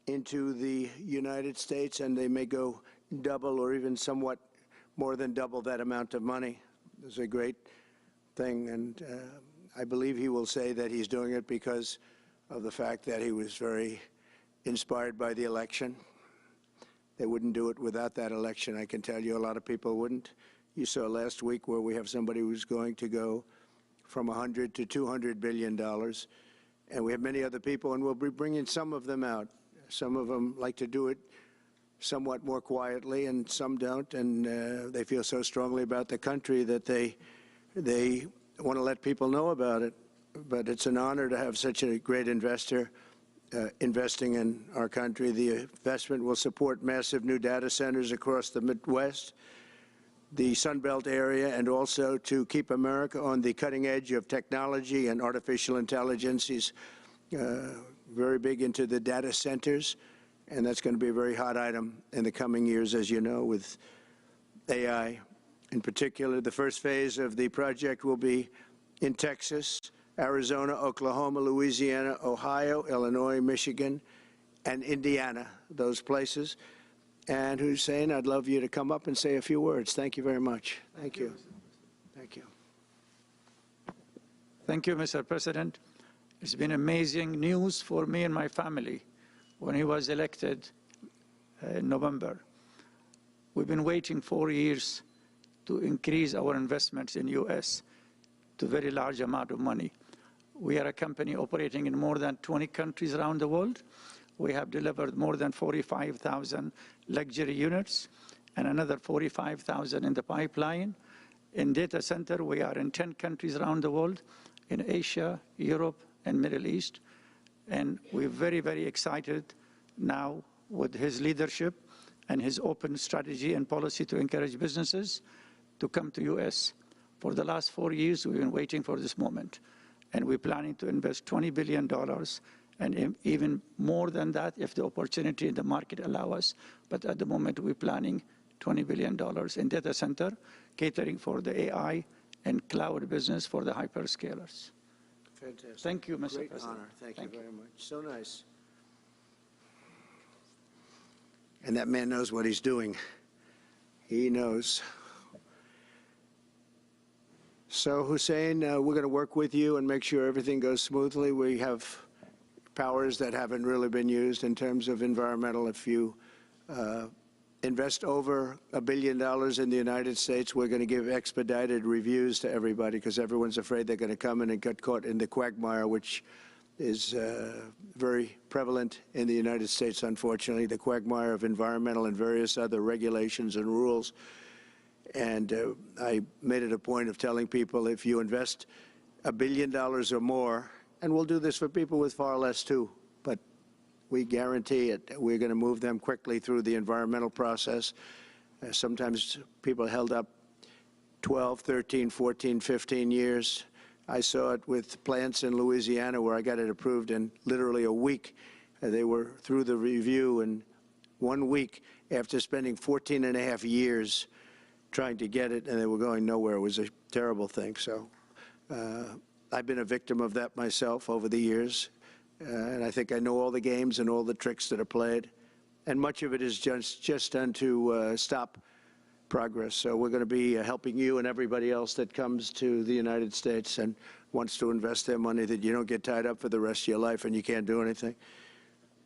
into the United States, and they may go double or even somewhat more than double that amount of money. It's a great thing, and I believe he will say that he's doing it because of the fact that he was very inspired by the election. They wouldn't do it without that election, I can tell you. A lot of people wouldn't. You saw last week where we have somebody who's going to go from $100 to $200 billion, and we have many other people, and we'll be bringing some of them out. Some of them like to do it somewhat more quietly, and some don't, and they feel so strongly about the country that they want to let people know about it. But it's an honor to have such a great investor investing in our country. The investment will support massive new data centers across the Midwest, the Sun Belt area, and also to keep America on the cutting edge of technology and artificial intelligence. He's very big into the data centers, and that's going to be a very hot item in the coming years, as you know, with AI. In particular, the first phase of the project will be in Texas, Arizona, Oklahoma, Louisiana, Ohio, Illinois, Michigan, and Indiana, those places. And Hussein, I'd love you to come up and say a few words. Thank you very much. Thank you. Thank you. Thank you, Mr. President. It's been amazing news for me and my family when he was elected in November. We've been waiting 4 years to increase our investments in U.S. to a very large amount of money. We are a company operating in more than 20 countries around the world. We have delivered more than 45,000 luxury units and another 45,000 in the pipeline. In data center, we are in 10 countries around the world, in Asia, Europe, and Middle East. And we're very, very excited now with his leadership and his open strategy and policy to encourage businesses to come to U.S. For the last 4 years, we've been waiting for this moment. And we're planning to invest $20 billion and even more than that if the opportunity in the market allow us. But at the moment, we're planning $20 billion in data center, catering for the AI and cloud business for the hyperscalers. Fantastic. Thank you, Mr. Great President. honor. Thank you very much. So nice. And that man knows what he's doing. He knows. So, Hussein, we're going to work with you and make sure everything goes smoothly. We have powers that haven't really been used in terms of environmental. If you invest over $1 billion in the United States, we're going to give expedited reviews to everybody because everyone's afraid they're going to come in and get caught in the quagmire, which is very prevalent in the United States, unfortunately, the quagmire of environmental and various other regulations and rules. And I made it a point of telling people if you invest $1 billion or more, and we'll do this for people with far less too, but we guarantee it. We're going to move them quickly through the environmental process. Sometimes people held up 12, 13, 14, 15 years. I saw it with plants in Louisiana where I got it approved in literally a week. They were through the review in 1 week after spending 14.5 years trying to get it, and they were going nowhere. It was a terrible thing. So I've been a victim of that myself over the years, and I think I know all the games and all the tricks that are played, and much of it is just done to stop progress. So we're going to be helping you and everybody else that comes to the United States and wants to invest their money, that you don't get tied up for the rest of your life and you can't do anything.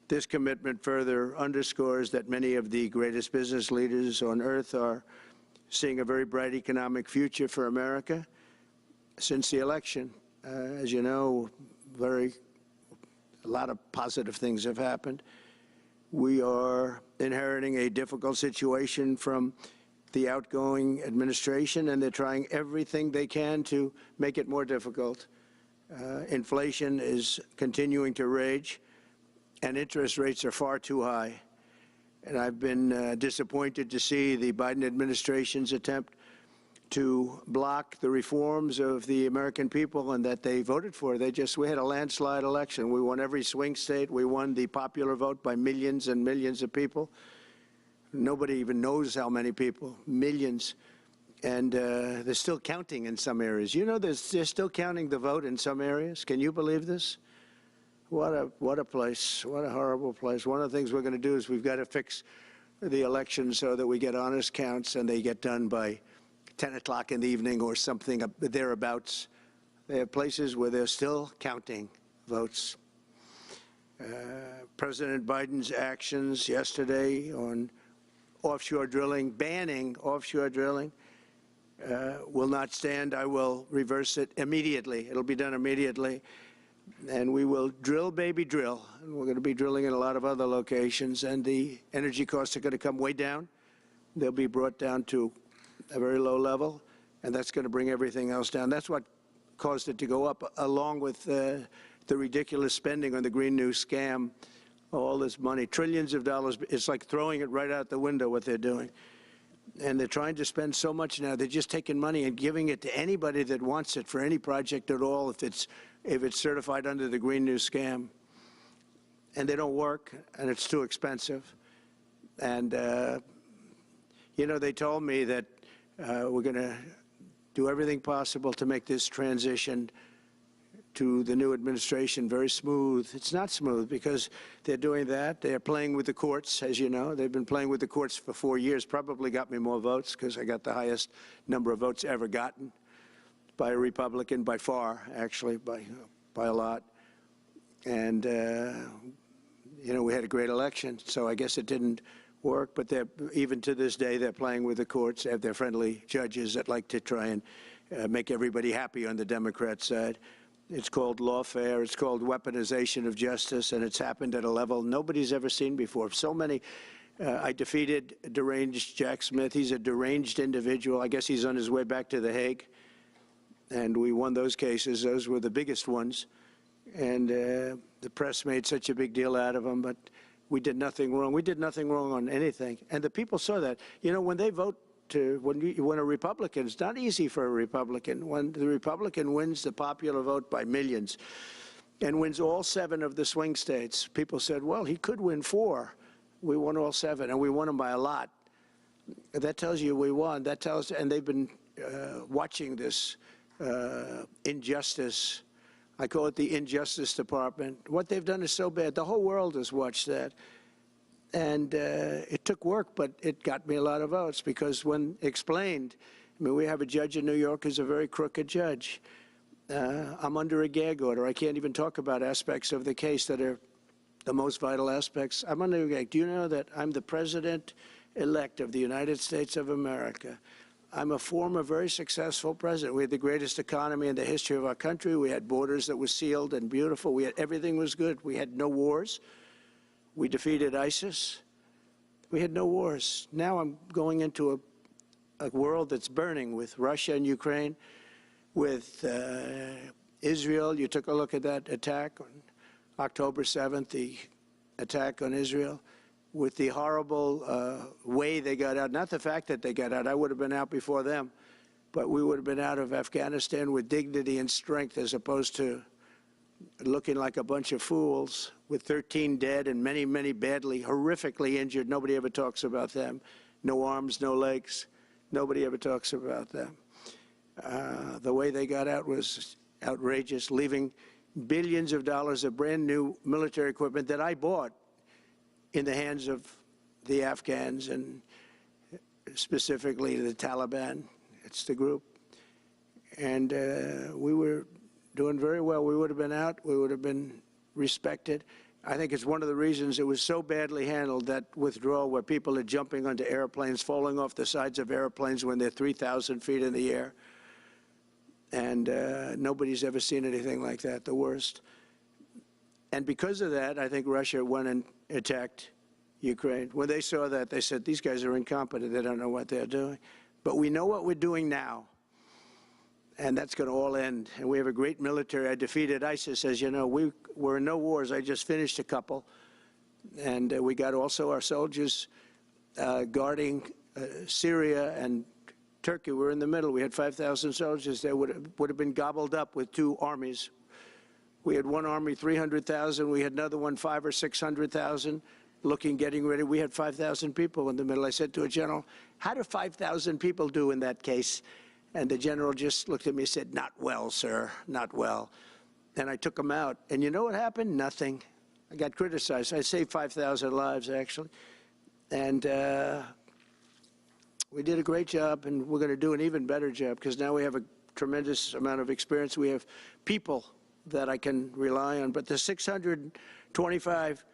This commitment further underscores that many of the greatest business leaders on earth are seeing a very bright economic future for America since the election. As you know, a lot of positive things have happened. We are inheriting a difficult situation from the outgoing administration, and they're trying everything they can to make it more difficult. Inflation is continuing to rage, and interest rates are far too high. And I've been disappointed to see the Biden administration's attempt to block the reforms of the American people and that they voted for. We had a landslide election. We won every swing state. We won the popular vote by millions and millions of people. Nobody even knows how many people, millions. And they're still counting in some areas. You know, they're still counting the vote in some areas. Can you believe this? What a place. What a horrible place. One of the things we're going to do is we've got to fix the elections so that we get honest counts and they get done by 10 o'clock in the evening or something thereabouts. They have places where they're still counting votes. President Biden's actions yesterday on offshore drilling, banning offshore drilling, will not stand. I will reverse it immediately. It'll be done immediately. And we will drill, baby, drill. And we're going to be drilling in a lot of other locations. And the energy costs are going to come way down. They'll be brought down to a very low level. And that's going to bring everything else down. That's what caused it to go up, along with the ridiculous spending on the Green New scam. All this money, trillions of dollars. It's like throwing it right out the window, what they're doing. And they're trying to spend so much now. They're just taking money and giving it to anybody that wants it for any project at all, if it's certified under the Green New scam. And they don't work, and it's too expensive. And, you know, they told me that we're going to do everything possible to make this transition to the new administration very smooth. It's not smooth because they're doing that. They're playing with the courts, as you know. They've been playing with the courts for 4 years, probably got me more votes because I got the highest number of votes ever gotten by a Republican, by far, actually, by a lot. And, you know, we had a great election, so I guess it didn't work. But even to this day, they're playing with the courts. They have their friendly judges that like to try and make everybody happy on the Democrat side. It's called lawfare. It's called weaponization of justice, and it's happened at a level nobody's ever seen before. So many. I defeated deranged Jack Smith. He's a deranged individual. I guess he's on his way back to The Hague. And we won those cases. Those were the biggest ones. And the press made such a big deal out of them, but we did nothing wrong. We did nothing wrong on anything. And the people saw that. You know, when they vote, when a Republican, it's not easy for a Republican. When the Republican wins the popular vote by millions and wins all 7 of the swing states, people said, well, he could win 4. We won all 7, and we won them by a lot. That tells you we won. That tells, and they've been watching this injustice. I call it the Injustice Department. What they've done is so bad. The whole world has watched that. And it took work, but it got me a lot of votes because when explained, I mean, we have a judge in New York who's a very crooked judge. I'm under a gag order. I can't even talk about aspects of the case that are the most vital aspects. I'm under a gag. Do you know that I'm the president-elect of the United States of America? I'm a former very successful president. We had the greatest economy in the history of our country. We had borders that were sealed and beautiful. Everything was good. We had no wars. We defeated ISIS. We had no wars. Now I'm going into a world that's burning with Russia and Ukraine, with Israel. You took a look at that attack on October 7th, the attack on Israel, with the horrible way they got out. Not the fact that they got out. I would have been out before them. But we would have been out of Afghanistan with dignity and strength as opposed to looking like a bunch of fools with 13 dead and many, many badly, horrifically injured. Nobody ever talks about them. No arms, no legs. Nobody ever talks about them. The way they got out was outrageous, leaving billions of dollars of brand new military equipment that I bought in the hands of the Afghans and specifically the Taliban. It's the group. And we were doing very well. We would have been out. We would have been respected. I think it's one of the reasons it was so badly handled, that withdrawal where people are jumping onto airplanes, falling off the sides of airplanes when they're 3,000 feet in the air. And nobody's ever seen anything like that, the worst. And because of that, I think Russia went and attacked Ukraine. When they saw that, they said, these guys are incompetent. They don't know what they're doing. But we know what we're doing now. And that's going to all end. And we have a great military. I defeated ISIS. As you know, we were in no wars. I just finished a couple. And we got also our soldiers guarding Syria and Turkey. We were in the middle. We had 5,000 soldiers. They would have been gobbled up with 2 armies. We had one army, 300,000. We had another one, 500,000 or 600,000, getting ready. We had 5,000 people in the middle. I said to a general, how do 5,000 people do in that case? And the general just looked at me and said, not well, sir, not well. and I took them out. And you know what happened? Nothing. I got criticized. I saved 5,000 lives, actually. And we did a great job, and we're going to do an even better job because now we have a tremendous amount of experience. We have people that I can rely on. But the 625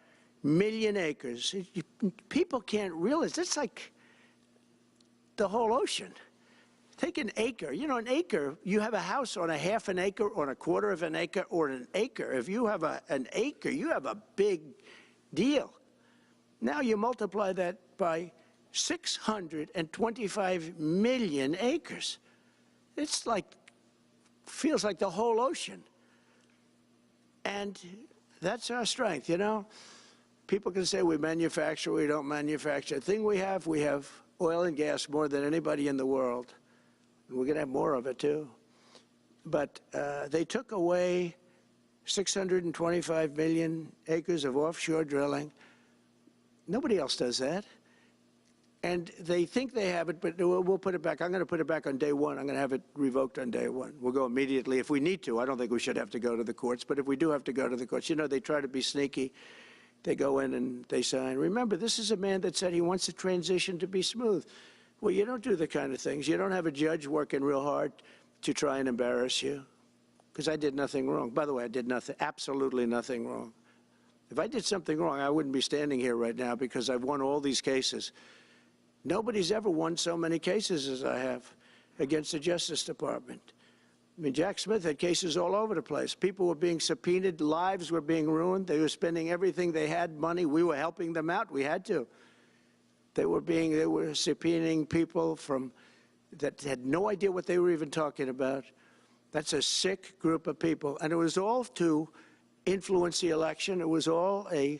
million acres, people can't realize, it's like the whole ocean. Take an acre. You know, an acre, you have a house on a half an acre, on a quarter of an acre, or an acre. If you have an acre, you have a big deal. Now you multiply that by 625 million acres. It's like, feels like the whole ocean. And that's our strength, you know. People can say we manufacture, we don't manufacture. The thing we have oil and gas more than anybody in the world. We're going to have more of it, too. But they took away 625 million acres of offshore drilling. Nobody else does that. And they think they have it, but we'll put it back. I'm going to put it back on day one. I'm going to have it revoked on day one. We'll go immediately if we need to. I don't think we should have to go to the courts, but if we do have to go to the courts, you know, they try to be sneaky. They go in and they sign. Remember, this is a man that said he wants the transition to be smooth. Well, you don't do the kind of things. You don't have a judge working real hard to try and embarrass you, because I did nothing wrong. By the way, I did nothing, absolutely nothing wrong. If I did something wrong, I wouldn't be standing here right now because I've won all these cases. Nobody's ever won so many cases as I have against the Justice Department. I mean, Jack Smith had cases all over the place. People were being subpoenaed, lives were being ruined. They were spending everything they had, money. We were helping them out. We had to. They were subpoenaing people that had no idea what they were even talking about. That's a sick group of people. And it was all to influence the election. It was all a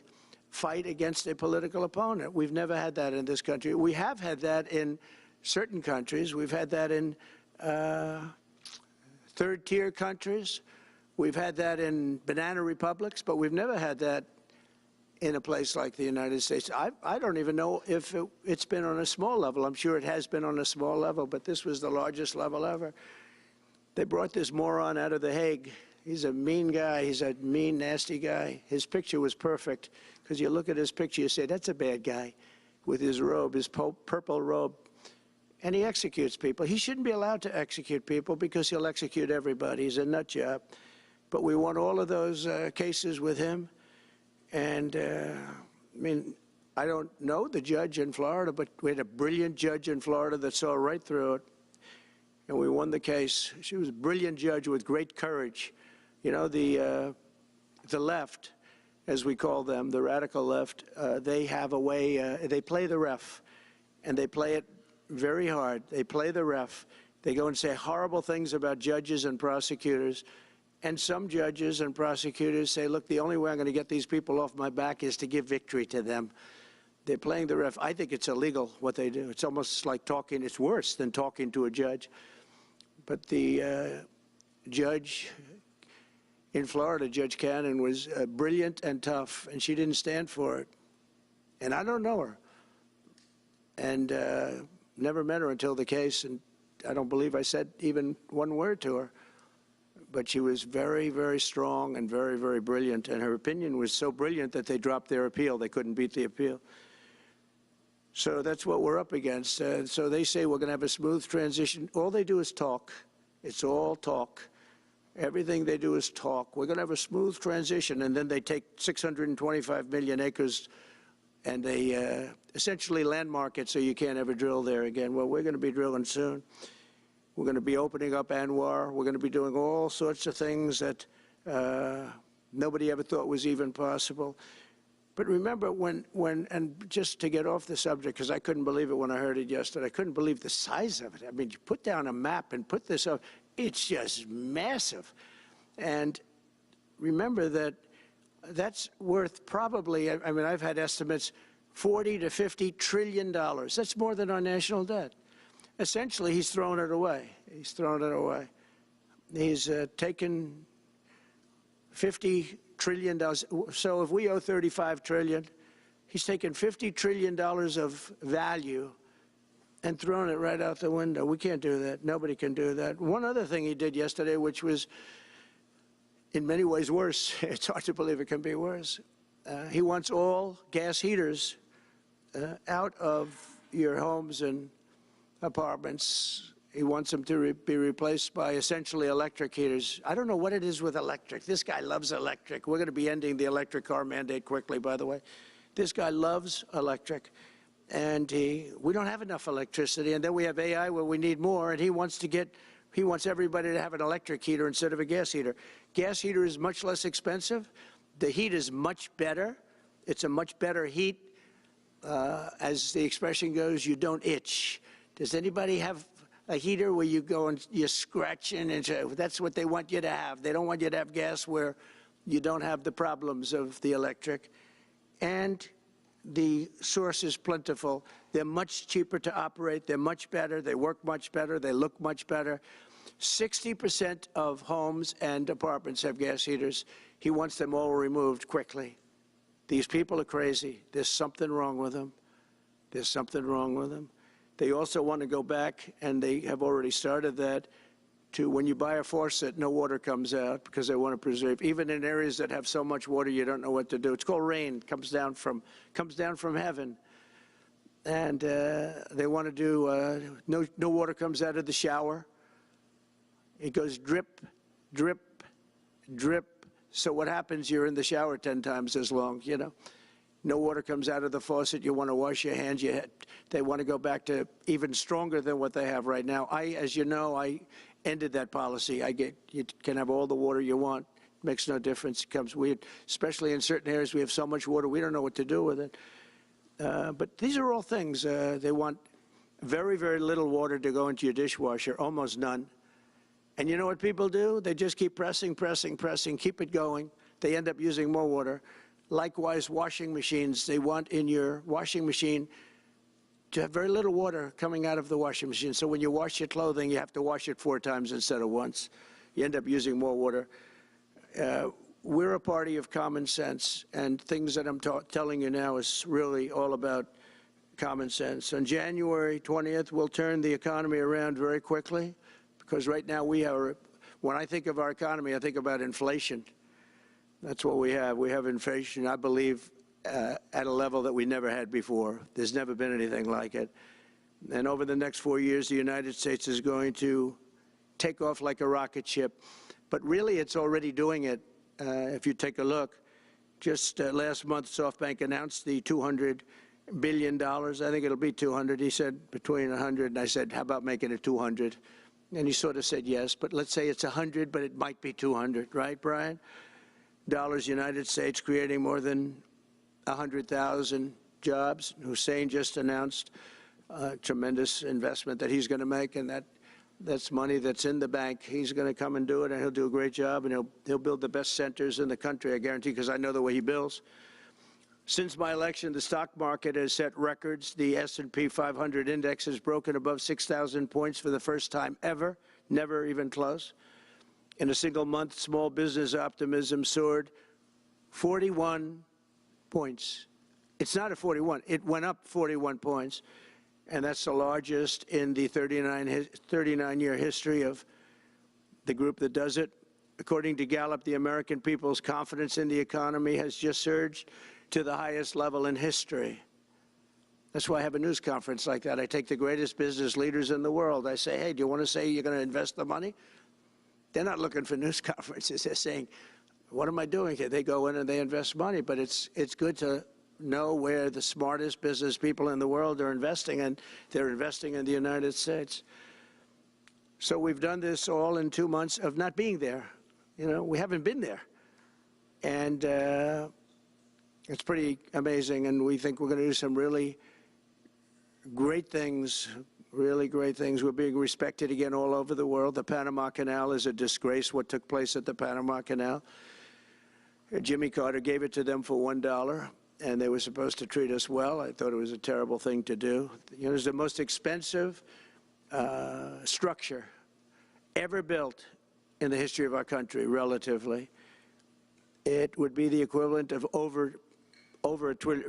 fight against a political opponent. We've never had that in this country. We have had that in certain countries. We've had that in third-tier countries. We've had that in banana republics, but we've never had that in a place like the United States. I don't even know if it's been on a small level. I'm sure it has been on a small level, but this was the largest level ever. They brought this moron out of The Hague. He's a mean guy. He's a mean, nasty guy. His picture was perfect, because you look at his picture, you say, that's a bad guy with his robe, his purple robe. And he executes people. He shouldn't be allowed to execute people because he'll execute everybody. He's a nut job. But we won all of those cases with him. And, I mean, I don't know the judge in Florida, but we had a brilliant judge in Florida that saw right through it. And we won the case. She was a brilliant judge with great courage. You know, the left, as we call them, the radical left, they have a way, they play the ref, and they play it very hard. They play the ref. They go and say horrible things about judges and prosecutors. And some judges and prosecutors say, look, the only way I'm going to get these people off my back is to give victory to them. They're playing the ref. I think it's illegal what they do. It's almost like talking. It's worse than talking to a judge. But the judge in Florida, Judge Cannon, was brilliant and tough, and she didn't stand for it. And I don't know her. And never met her until the case, and I don't believe I said even one word to her. But she was very, very strong and very, very brilliant, and her opinion was so brilliant that they dropped their appeal. They couldn't beat the appeal. So that's what we're up against. So they say we're going to have a smooth transition. All they do is talk. It's all talk. Everything they do is talk. We're going to have a smooth transition, and then they take 625 million acres and they essentially landmark it so you can't ever drill there again. Well, we're going to be drilling soon. We're going to be opening up Anwar. We're going to be doing all sorts of things that nobody ever thought was even possible. But remember, and just to get off the subject, because I couldn't believe it when I heard it yesterday, I couldn't believe the size of it. I mean, you put down a map and put this up, it's just massive. And remember that that's worth probably, I mean, I've had estimates, $40 to $50 trillion. That's more than our national debt. Essentially, he's thrown it away. He's thrown it away. He's taken $50 trillion. So if we owe $35 trillion, he's taken $50 trillion of value and thrown it right out the window. We can't do that. Nobody can do that. One other thing he did yesterday, which was in many ways worse. It's hard to believe it can be worse. He wants all gas heaters out of your homes and apartments. He wants them to be replaced by essentially electric heaters. I don't know what it is with electric. This guy loves electric. We're going to be ending the electric car mandate quickly, by the way. This guy loves electric. And we don't have enough electricity. And then we have AI where we need more. And he wants everybody to have an electric heater instead of a gas heater. Gas heater is much less expensive. The heat is much better. It's a much better heat. As the expression goes, you don't itch. Does anybody have a heater where you go and you're scratching? And that's what they want you to have. They don't want you to have gas where you don't have the problems of the electric. And the source is plentiful. They're much cheaper to operate. They're much better. They work much better. They look much better. 60% of homes and apartments have gas heaters. He wants them all removed quickly. These people are crazy. There's something wrong with them. There's something wrong with them. They also want to go back, and they have already started that, to when you buy a faucet, no water comes out because they want to preserve. Even in areas that have so much water, you don't know what to do. It's called rain. Comes down from heaven. And they want to do, no water comes out of the shower. It goes drip, drip, drip. So what happens, you're in the shower 10 times as long, you know. No water comes out of the faucet. You want to wash your hands. They want to go back to even stronger than what they have right now. As you know, I ended that policy. You can have all the water you want. Makes no difference. It comes weird, especially in certain areas. We have so much water, we don't know what to do with it. But these are all things. They want very, very little water to go into your dishwasher, almost none. And you know what people do? They just keep pressing, pressing, pressing, keep it going. They end up using more water. Likewise, washing machines. They want in your washing machine to have very little water coming out of the washing machine. So when you wash your clothing, you have to wash it 4 times instead of once. You end up using more water. We're a party of common sense, and things that I'm telling you now is really all about common sense. On January 20th, we'll turn the economy around very quickly, because right now when I think of our economy, I think about inflation. That's what we have. We have inflation, I believe, at a level that we never had before. There's never been anything like it. And over the next 4 years, the United States is going to take off like a rocket ship. But really, it's already doing it. If you take a look, just last month, SoftBank announced the $200 billion. I think it'll be 200. He said between 100, and I said, how about making it 200? And he sort of said yes, but let's say it's 100, but it might be 200, right, Brian? Dollars, United States, creating more than 100,000 jobs. Hussein just announced a tremendous investment that he's going to make, and that's money that's in the bank. He's going to come and do it, and he'll do a great job, and he'll build the best centers in the country, I guarantee, because I know the way he builds. Since my election, the stock market has set records. The S&P 500 index has broken above 6,000 points for the first time ever, never even close. In a single month, small business optimism soared 41 points. It's not a 41. It went up 41 points, and that's the largest in the 39-year history of the group that does it. According to Gallup, the American people's confidence in the economy has just surged to the highest level in history. That's why I have a news conference like that. I take the greatest business leaders in the world. I say, hey, do you want to say you're going to invest the money? They're not looking for news conferences. They're saying, what am I doing here? They go in and they invest money, but it's good to know where the smartest business people in the world are investing, and they're investing in the United States. So we've done this all in 2 months of not being there. You know, we haven't been there. And it's pretty amazing, and we think we're going to do some really great things. Really great things. We're being respected again all over the world. The Panama Canal is a disgrace, what took place at the Panama Canal. Jimmy Carter gave it to them for $1, and they were supposed to treat us well. I thought it was a terrible thing to do. You know, it was the most expensive structure ever built in the history of our country, relatively. It would be the equivalent of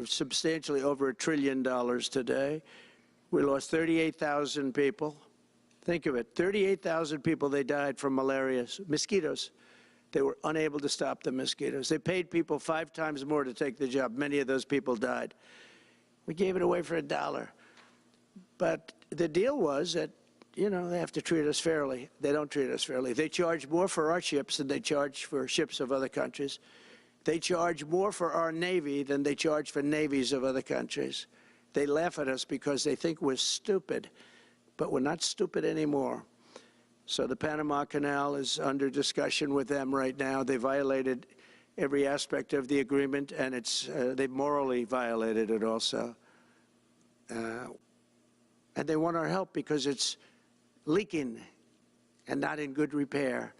substantially over $1 trillion today. We lost 38,000 people. Think of it, 38,000 people, they died from malaria, mosquitoes. They were unable to stop the mosquitoes. They paid people 5 times more to take the job. Many of those people died. We gave it away for $1. But the deal was that, you know, they have to treat us fairly. They don't treat us fairly. They charge more for our ships than they charge for ships of other countries. They charge more for our Navy than they charge for navies of other countries. They laugh at us because they think we're stupid, but we're not stupid anymore. So the Panama Canal is under discussion with them right now. They violated every aspect of the agreement, and they morally violated it also. And they want our help because it's leaking and not in good repair.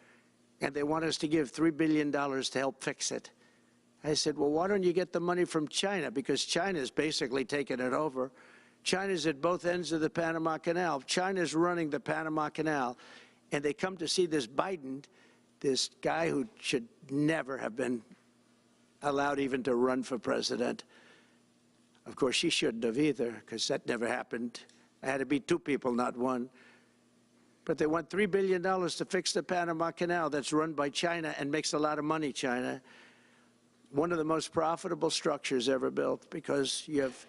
And they want us to give $3 billion to help fix it. I said, well, why don't you get the money from China? Because China's basically taken it over. China's at both ends of the Panama Canal. China's running the Panama Canal. And they come to see this Biden, this guy who should never have been allowed even to run for president. Of course, she shouldn't have either, because that never happened. I had to be 2 people, not 1. But they want $3 billion to fix the Panama Canal that's run by China and makes a lot of money, China. One of the most profitable structures ever built, because you have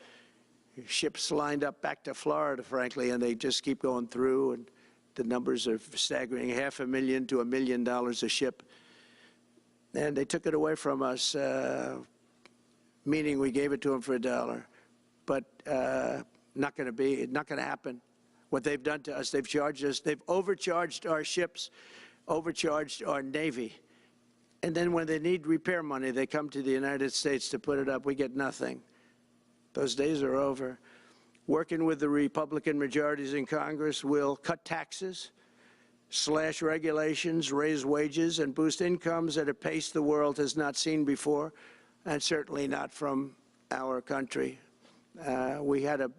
ships lined up back to Florida, frankly, and they just keep going through, and the numbers are staggering, $500,000 to $1 million a ship. And they took it away from us, meaning we gave it to them for $1. But not going to happen. What they've done to us, they've charged us, they've overcharged our ships, overcharged our Navy. And then when they need repair money, they come to the United States to put it up. We get nothing. Those days are over. Working with the Republican majorities in Congress, will cut taxes, slash regulations, raise wages, and boost incomes at a pace the world has not seen before, and certainly not from our country. We had a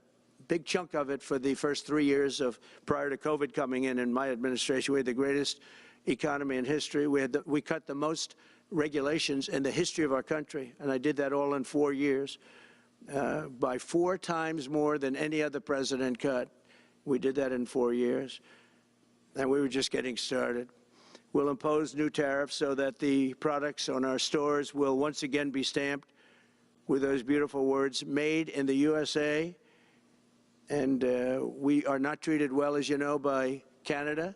big chunk of it for the first 3 years prior to COVID coming in my administration. We had the greatest economy in history. We cut the most regulations in the history of our country, and I did that all in 4 years. By 4 times more than any other president cut. We did that in 4 years, and we were just getting started. We'll impose new tariffs so that the products on our stores will once again be stamped with those beautiful words, made in the USA. And we are not treated well, as you know, by Canada.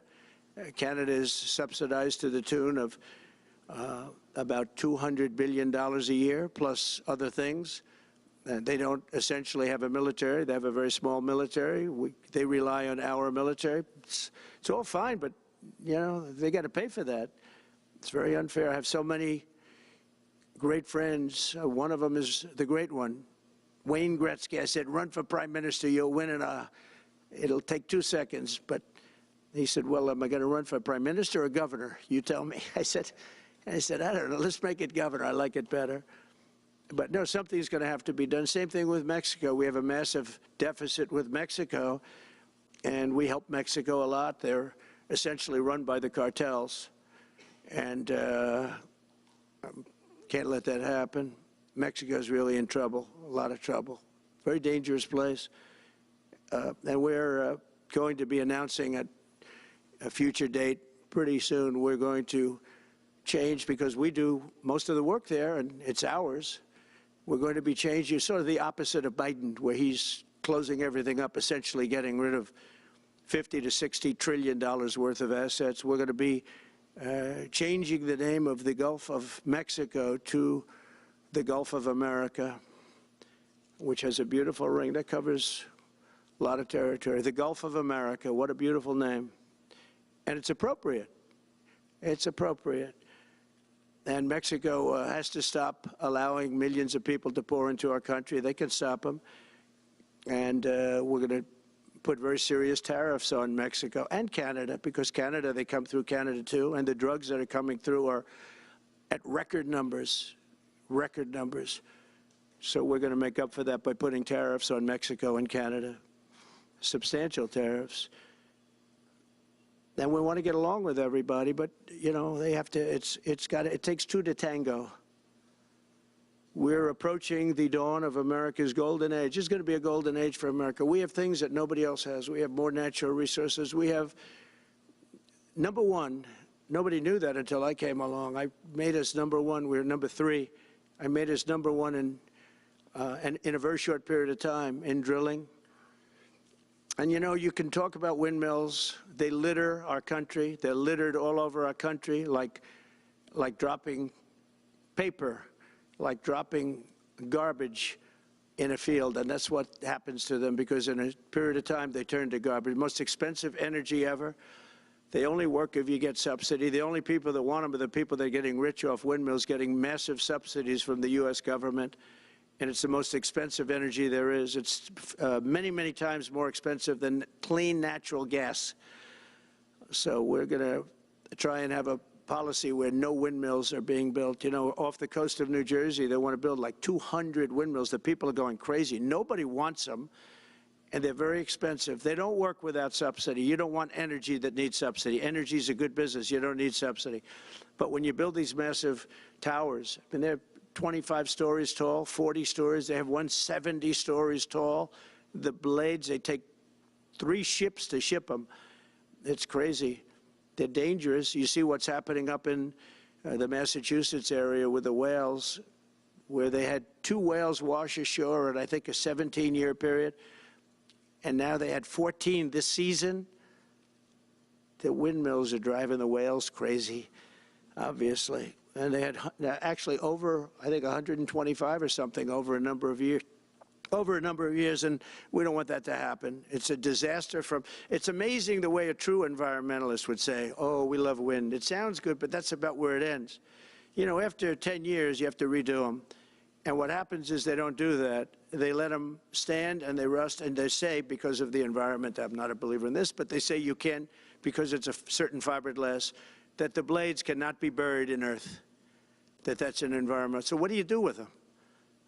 Canada is subsidized to the tune of about $200 billion a year, plus other things. They don't essentially have a military. They have a very small military. They rely on our military. It's all fine, but, you know, they got to pay for that. It's very unfair. I have so many great friends. One of them is the great one, Wayne Gretzky. I said, run for prime minister. You'll win it'll take 2 seconds. But he said, well, am I going to run for prime minister or governor? You tell me. I said, I don't know. Let's make it governor. I like it better. But no, something's going to have to be done. Same thing with Mexico. We have a massive deficit with Mexico, and we help Mexico a lot. They're essentially run by the cartels, and can't let that happen. Mexico's really in trouble, a lot of trouble. Very dangerous place. And we're going to be announcing at a future date pretty soon. We're going to change, because we do most of the work there, and it's ours. We're going to be changing, sort of the opposite of Biden, where he's closing everything up, essentially getting rid of $50 to $60 trillion worth of assets. We're going to be changing the name of the Gulf of Mexico to the Gulf of America, which has a beautiful ring that covers a lot of territory. The Gulf of America, what a beautiful name. And it's appropriate. It's appropriate. And Mexico has to stop allowing millions of people to pour into our country. They can stop them. And we're going to put very serious tariffs on Mexico and Canada, because Canada, they come through Canada too. And the drugs that are coming through are at record numbers, record numbers. So we're going to make up for that by putting tariffs on Mexico and Canada, substantial tariffs. And we want to get along with everybody, but, you know, they have to, it takes 2 to tango. We're approaching the dawn of America's golden age. It's going to be a golden age for America. We have things that nobody else has. We have more natural resources. We have, number one, Nobody knew that until I came along. I made us number one. We were number 3. I made us number 1 in a very short period of time in drilling. And, you know, you can talk about windmills. They litter our country. They're littered all over our country like dropping paper, like dropping garbage in a field. And that's what happens to them, because in a period of time they turn to garbage. Most expensive energy ever. They only work if you get subsidy. The only people that want them are the people that are getting rich off windmills, getting massive subsidies from the U.S. government. And it's the most expensive energy there is. It's many, many times more expensive than clean natural gas. So we're going to try and have a policy where no windmills are being built. You know, off the coast of New Jersey, they want to build like 200 windmills. The people are going crazy. Nobody wants them, and they're very expensive. They don't work without subsidy. You don't want energy that needs subsidy. Energy is a good business. You don't need subsidy. But when you build these massive towers, I mean, they're 25 stories tall, 40 stories. They have one 70 stories tall. The blades, they take 3 ships to ship them. It's crazy. They're dangerous. You see what's happening up in the Massachusetts area with the whales, where they had 2 whales wash ashore in, I think, a 17-year period. And now they had 14 this season. The windmills are driving the whales crazy, obviously. And they had actually over, I think, 125 or something over a number of years. And we don't want that to happen. It's a disaster it's amazing the way a true environmentalist would say, oh, we love wind. It sounds good, but that's about where it ends. You know, after 10 years, you have to redo them. And what happens is they don't do that. They let them stand and they rust, and they say, because of the environment, I'm not a believer in this, but they say you can't, because it's a certain fiberglass, that the blades cannot be buried in earth, that's an environment. So what do you do with them?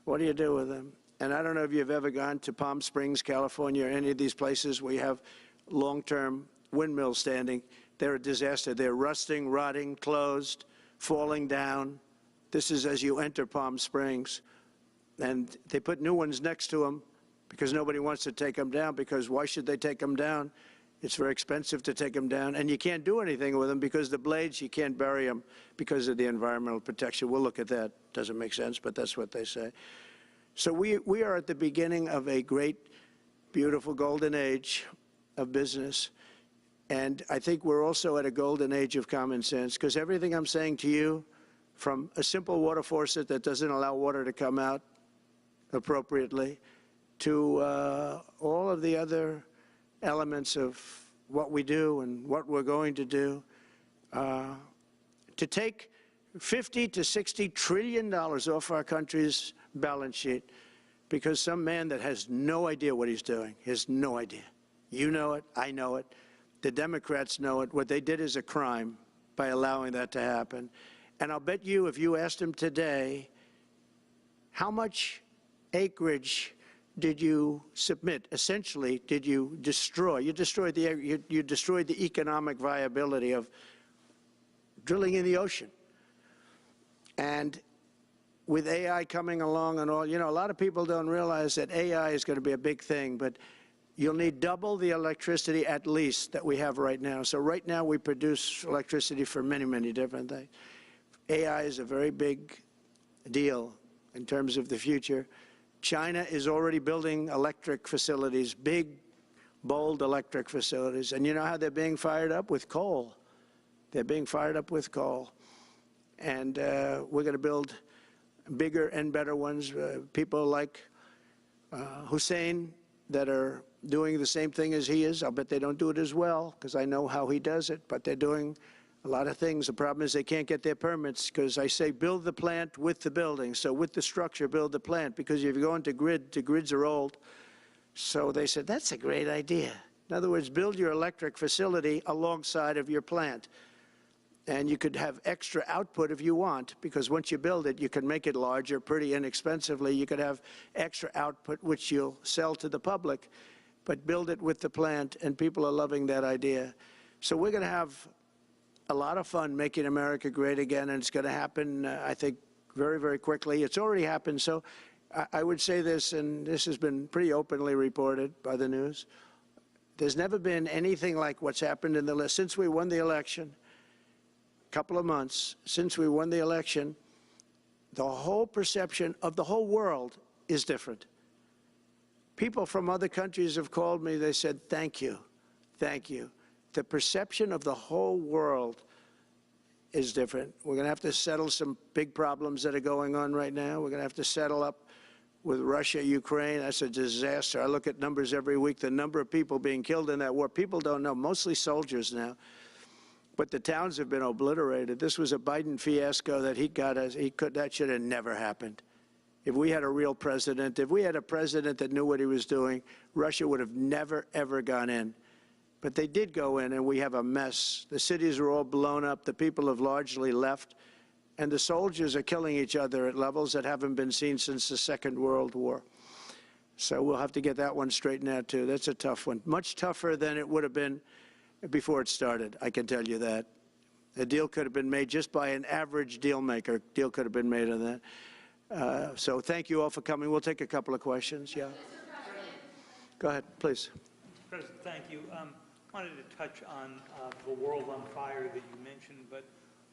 What do you do with them? And I don't know if you've ever gone to Palm Springs, California, or any of these places where you have long-term windmills standing. They're a disaster. They're rusting, rotting, closed, falling down. This is as you enter Palm Springs. And they put new ones next to them because nobody wants to take them down, because why should they take them down? It's very expensive to take them down, and you can't do anything with them because the blades, you can't bury them because of the environmental protection. We'll look at that. Doesn't make sense, but that's what they say. So we are at the beginning of a great, beautiful golden age of business, and I think we're also at a golden age of common sense, because everything I'm saying to you, from a simple water faucet that doesn't allow water to come out appropriately, to all of the other elements of what we do and what we're going to do, to take $50 to $60 trillion off our country's balance sheet because some man that has no idea what he's doing, has no idea. You know it, I know it, the Democrats know it. What they did is a crime by allowing that to happen. And I'll bet you, if you asked him today, how much acreage did you submit? Essentially, did you destroy? You destroyed the economic viability of drilling in the ocean. And with AI coming along and all, you know, a lot of people don't realize that AI is going to be a big thing, but you'll need double the electricity at least that we have right now. So right now we produce electricity for many, many different things. AI is a very big deal in terms of the future. China is already building electric facilities, big, bold electric facilities. And you know how they're being fired up? With coal. They're being fired up with coal. And we're going to build bigger and better ones. People like Hussein that are doing the same thing as he is. I'll bet they don't do it as well, because I know how he does it, but they're doing a lot of things. The problem is they can't get their permits, because I say build the plant with the building. So with the structure, build the plant, because if you go into grid, the grids are old. So they said, that's a great idea. In other words, build your electric facility alongside of your plant. And you could have extra output if you want, because once you build it, you can make it larger pretty inexpensively. You could have extra output, which you'll sell to the public, but build it with the plant, and people are loving that idea. So we're going to have a lot of fun making America great again, and it's going to happen, I think, very, very quickly. It's already happened. So I would say this, and this has been pretty openly reported by the news. There's never been anything like what's happened in the list since we won the election. couple of months since we won the election, the whole perception of the whole world is different. People from other countries have called me. They said, thank you, thank you. The perception of the whole world is different. We're going to have to settle some big problems that are going on right now. We're going to have to settle up with Russia, Ukraine. That's a disaster. I look at numbers every week, the number of people being killed in that war. People don't know, mostly soldiers now. But the towns have been obliterated. This was a Biden fiasco that that should have never happened. If we had a real president, if we had a president that knew what he was doing, Russia would have never, ever gone in. But they did go in, and we have a mess. The cities are all blown up. The people have largely left. And the soldiers are killing each other at levels that haven't been seen since the Second World War. So we'll have to get that one straightened out, too. That's a tough one. Much tougher than it would have been before it started, I can tell you that. A deal could have been made just by an average deal maker. A deal could have been made on that. So thank you all for coming. We'll take a couple of questions. Yeah. Go ahead, please. President, thank you. Wanted to touch on the world on fire that you mentioned, but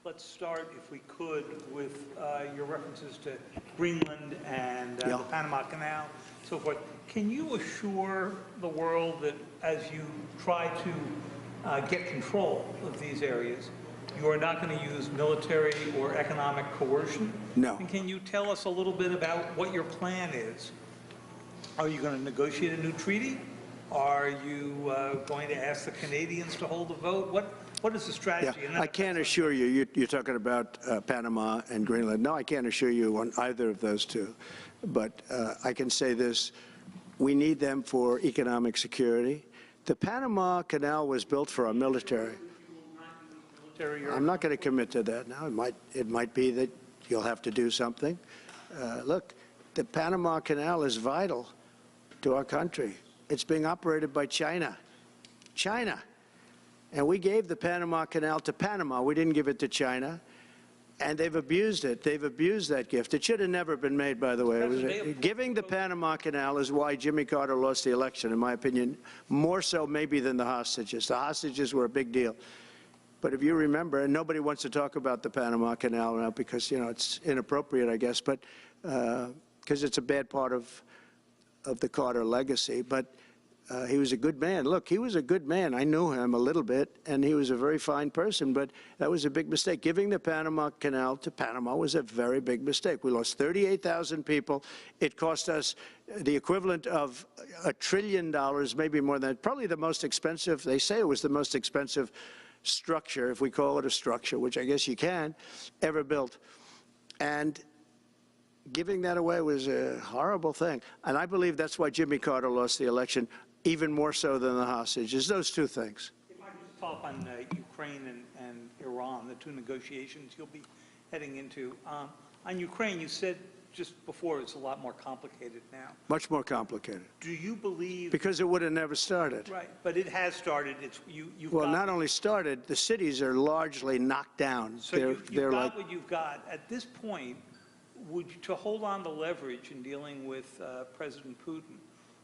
let's start, if we could, with your references to Greenland and the Panama Canal, so forth. Can you assure the world that as you try to get control of these areas, you are not going to use military or economic coercion? No. And can you tell us a little bit about what your plan is? Are you going to negotiate a new treaty? Are you going to ask the Canadians to hold a vote? What is the strategy? Yeah, I can't assure you, you're talking about Panama and Greenland. No, I can't assure you on either of those two. But I can say this, we need them for economic security. The Panama Canal was built for our military. I'm not going to commit to that now. It might be that you'll have to do something. Look, the Panama Canal is vital to our country. It's being operated by China. China. And we gave the Panama Canal to Panama. We didn't give it to China. And they've abused it. They've abused that gift. It should have never been made, by the way. Giving the Panama Canal is why Jimmy Carter lost the election, in my opinion, more so maybe than the hostages. The hostages were a big deal. But if you remember, and nobody wants to talk about the Panama Canal now because, you know, it's inappropriate, I guess, but because it's a bad part of the Carter legacy. But he was a good man. Look, he was a good man. I knew him a little bit, and he was a very fine person, but that was a big mistake. Giving the Panama Canal to Panama was a very big mistake. We lost 38,000 people. It cost us the equivalent of $1 trillion, maybe more than that. Probably the most expensive, they say it was the most expensive structure, if we call it a structure, which I guess you can, ever built. And giving that away was a horrible thing. And I believe that's why Jimmy Carter lost the election, even more so than the hostages. Those two things. If I could just follow up on Ukraine and Iran, the two negotiations you'll be heading into. On Ukraine, you said just before it's a lot more complicated now. Much more complicated. Do you believe... Because it would have never started. Right, but it has started. You've well, got, not only started, the cities are largely knocked down. So you've got like, what you've got. At this point, to hold on to leverage in dealing with President Putin,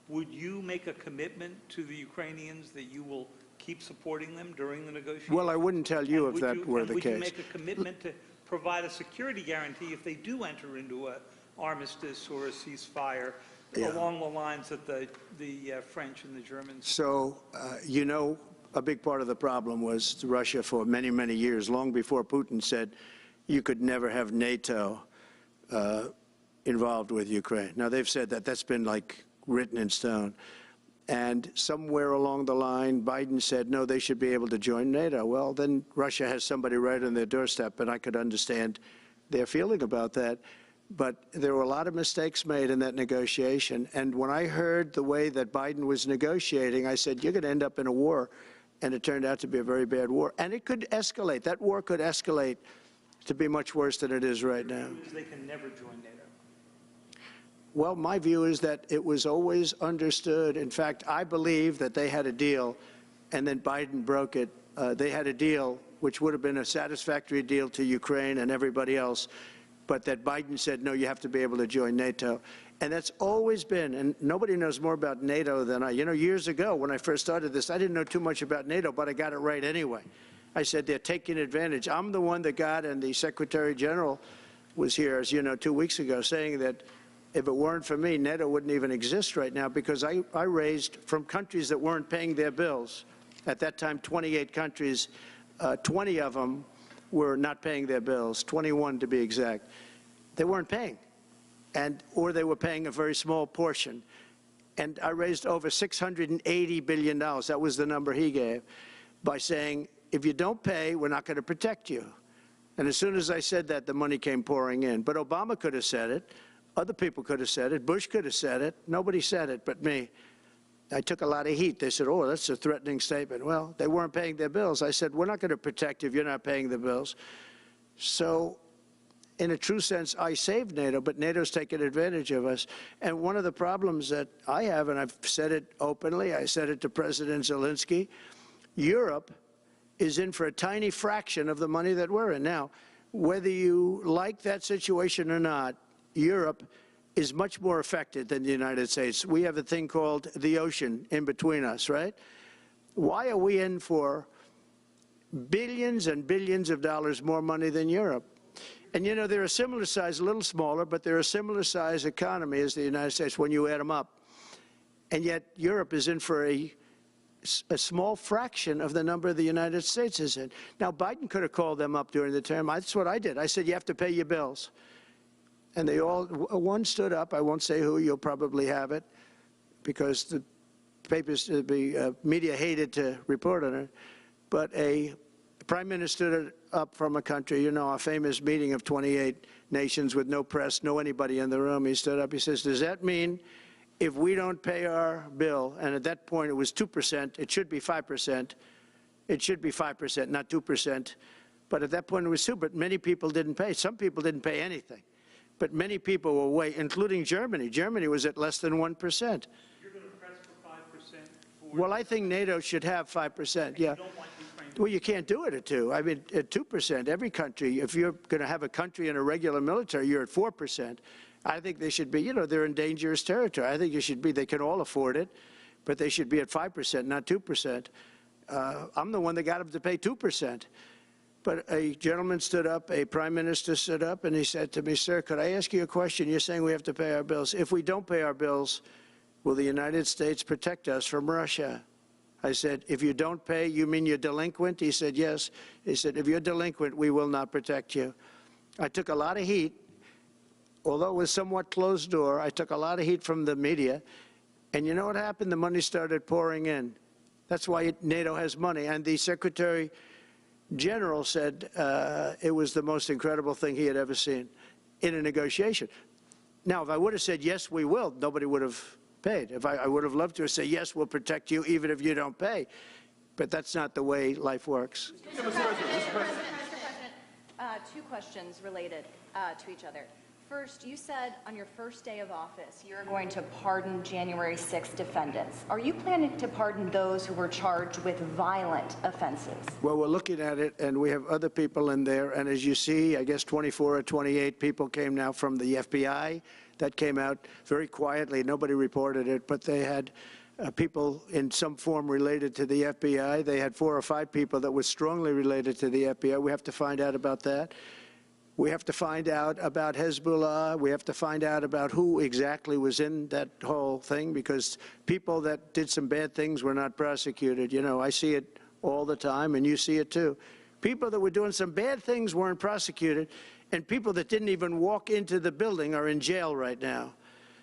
would you make a commitment to the Ukrainians that you will keep supporting them during the negotiations? Well, I wouldn't tell you if that were the case. Would you make a commitment to provide a security guarantee if they do enter into an armistice or a ceasefire along the lines that the French and the Germans? So, you know, a big part of the problem was Russia for many, many years, long before Putin said you could never have NATO involved with Ukraine. Now, they've said that. That's been like written in stone. And somewhere along the line, Biden said, no, they should be able to join NATO. Well, then Russia has somebody right on their doorstep, and I could understand their feeling about that. But there were a lot of mistakes made in that negotiation. And when I heard the way that Biden was negotiating, I said, you're going to end up in a war. And it turned out to be a very bad war. And it could escalate. That war could escalate to be much worse than it is right now. They can never join NATO. Well, my view is that it was always understood. In fact, I believe that they had a deal, and then Biden broke it. They had a deal which would have been a satisfactory deal to Ukraine and everybody else, but that Biden said, no, you have to be able to join NATO. And that's always been, and nobody knows more about NATO than I. You know, years ago when I first started this, I didn't know too much about NATO, but I got it right anyway. I said they're taking advantage. I'm the one that got, and the Secretary General was here, as you know, 2 weeks ago, saying that if it weren't for me, NATO wouldn't even exist right now, because I raised from countries that weren't paying their bills. At that time, 28 countries, 20 of them were not paying their bills, 21 to be exact. They weren't paying, or they were paying a very small portion. And I raised over $680 billion, that was the number he gave, by saying, if you don't pay, we're not going to protect you. And as soon as I said that, the money came pouring in. But Obama could have said it. Other people could have said it. Bush could have said it. Nobody said it but me. I took a lot of heat. They said, oh, that's a threatening statement. Well, they weren't paying their bills. I said, we're not going to protect you if you're not paying the bills. So in a true sense, I saved NATO, but NATO's taken advantage of us. And one of the problems that I have, and I've said it openly, I said it to President Zelensky, Europe is in for a tiny fraction of the money that we're in. Now, whether you like that situation or not, Europe is much more affected than the United States. We have a thing called the ocean in between us, right? Why are we in for billions and billions of dollars more money than Europe? And you know, they're a similar size, a little smaller, but they're a similar size economy as the United States when you add them up. And yet Europe is in for a small fraction of the number the United States is in. Now, Biden could have called them up during the term. That's what I did. I said, you have to pay your bills. And they all, one stood up. I won't say who. You'll probably have it, because the papers, the media hated to report on it. But a prime minister stood up from a country, you know, a famous meeting of 28 nations with no press, no anybody in the room. He stood up. He says, does that mean if we don't pay our bill, and at that point it was 2%, it should be 5%. It should be 5%, not 2%. But at that point it was 2%, but many people didn't pay. Some people didn't pay anything. But many people were way, including Germany. Germany was at less than 1%. You're going to press for 5%? Well, I think NATO should have 5%, yeah. Well, you can't do it at 2%. I mean, at 2%, every country, if you're going to have a country in a regular military, you're at 4%. I think they should be, you know, they're in dangerous territory. I think it should be, they can all afford it, but they should be at 5%, not 2%. I'm the one that got them to pay 2%. But a gentleman stood up, a prime minister stood up, and he said to me, sir, could I ask you a question? You're saying we have to pay our bills. If we don't pay our bills, will the United States protect us from Russia? I said, if you don't pay, you mean you're delinquent? He said, yes. He said, if you're delinquent, we will not protect you. I took a lot of heat. Although it was somewhat closed door, I took a lot of heat from the media. And you know what happened? The money started pouring in. That's why NATO has money. And the Secretary General said it was the most incredible thing he had ever seen in a negotiation. Now, if I would have said, yes, we will, nobody would have paid. If I would have loved to say, yes, we'll protect you even if you don't pay. But that's not the way life works. Mr. President, two questions related to each other. First, you said on your first day of office you're going to pardon January 6th defendants. Are you planning to pardon those who were charged with violent offenses? Well, we're looking at it, and we have other people in there. And as you see, I guess 24 or 28 people came now from the FBI. That came out very quietly. Nobody reported it, but they had people in some form related to the FBI. They had 4 or 5 people that were strongly related to the FBI. We have to find out about that. We have to find out about Hezbollah. We have to find out about who exactly was in that whole thing, because people that did some bad things were not prosecuted. You know, I see it all the time, and you see it too. People that were doing some bad things weren't prosecuted, and people that didn't even walk into the building are in jail right now.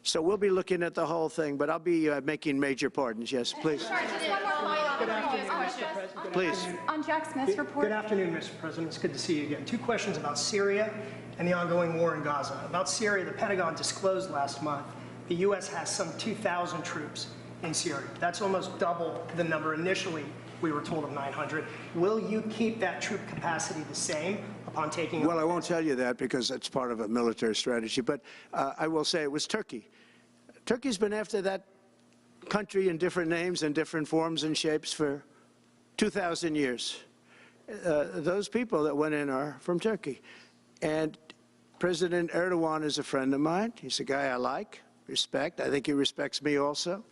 So we'll be looking at the whole thing, but I'll be making major pardons. Yes, please. Sorry, just one more point. Good afternoon, Mr. President. Please. On Jack Smith's report. Good afternoon, Mr. President. It's good to see you again. 2 questions about Syria and the ongoing war in Gaza. About Syria, the Pentagon disclosed last month the U.S. has some 2,000 troops in Syria. That's almost double the number initially we were told of 900. Will you keep that troop capacity the same upon taking over? Well, I won't tell you that because that's part of a military strategy, but I will say it was Turkey. Turkey's been after that country in different names and different forms and shapes for 2,000 years. Those people that went in are from Turkey. And President Erdogan is a friend of mine. He's a guy I like, respect. I think he respects me also.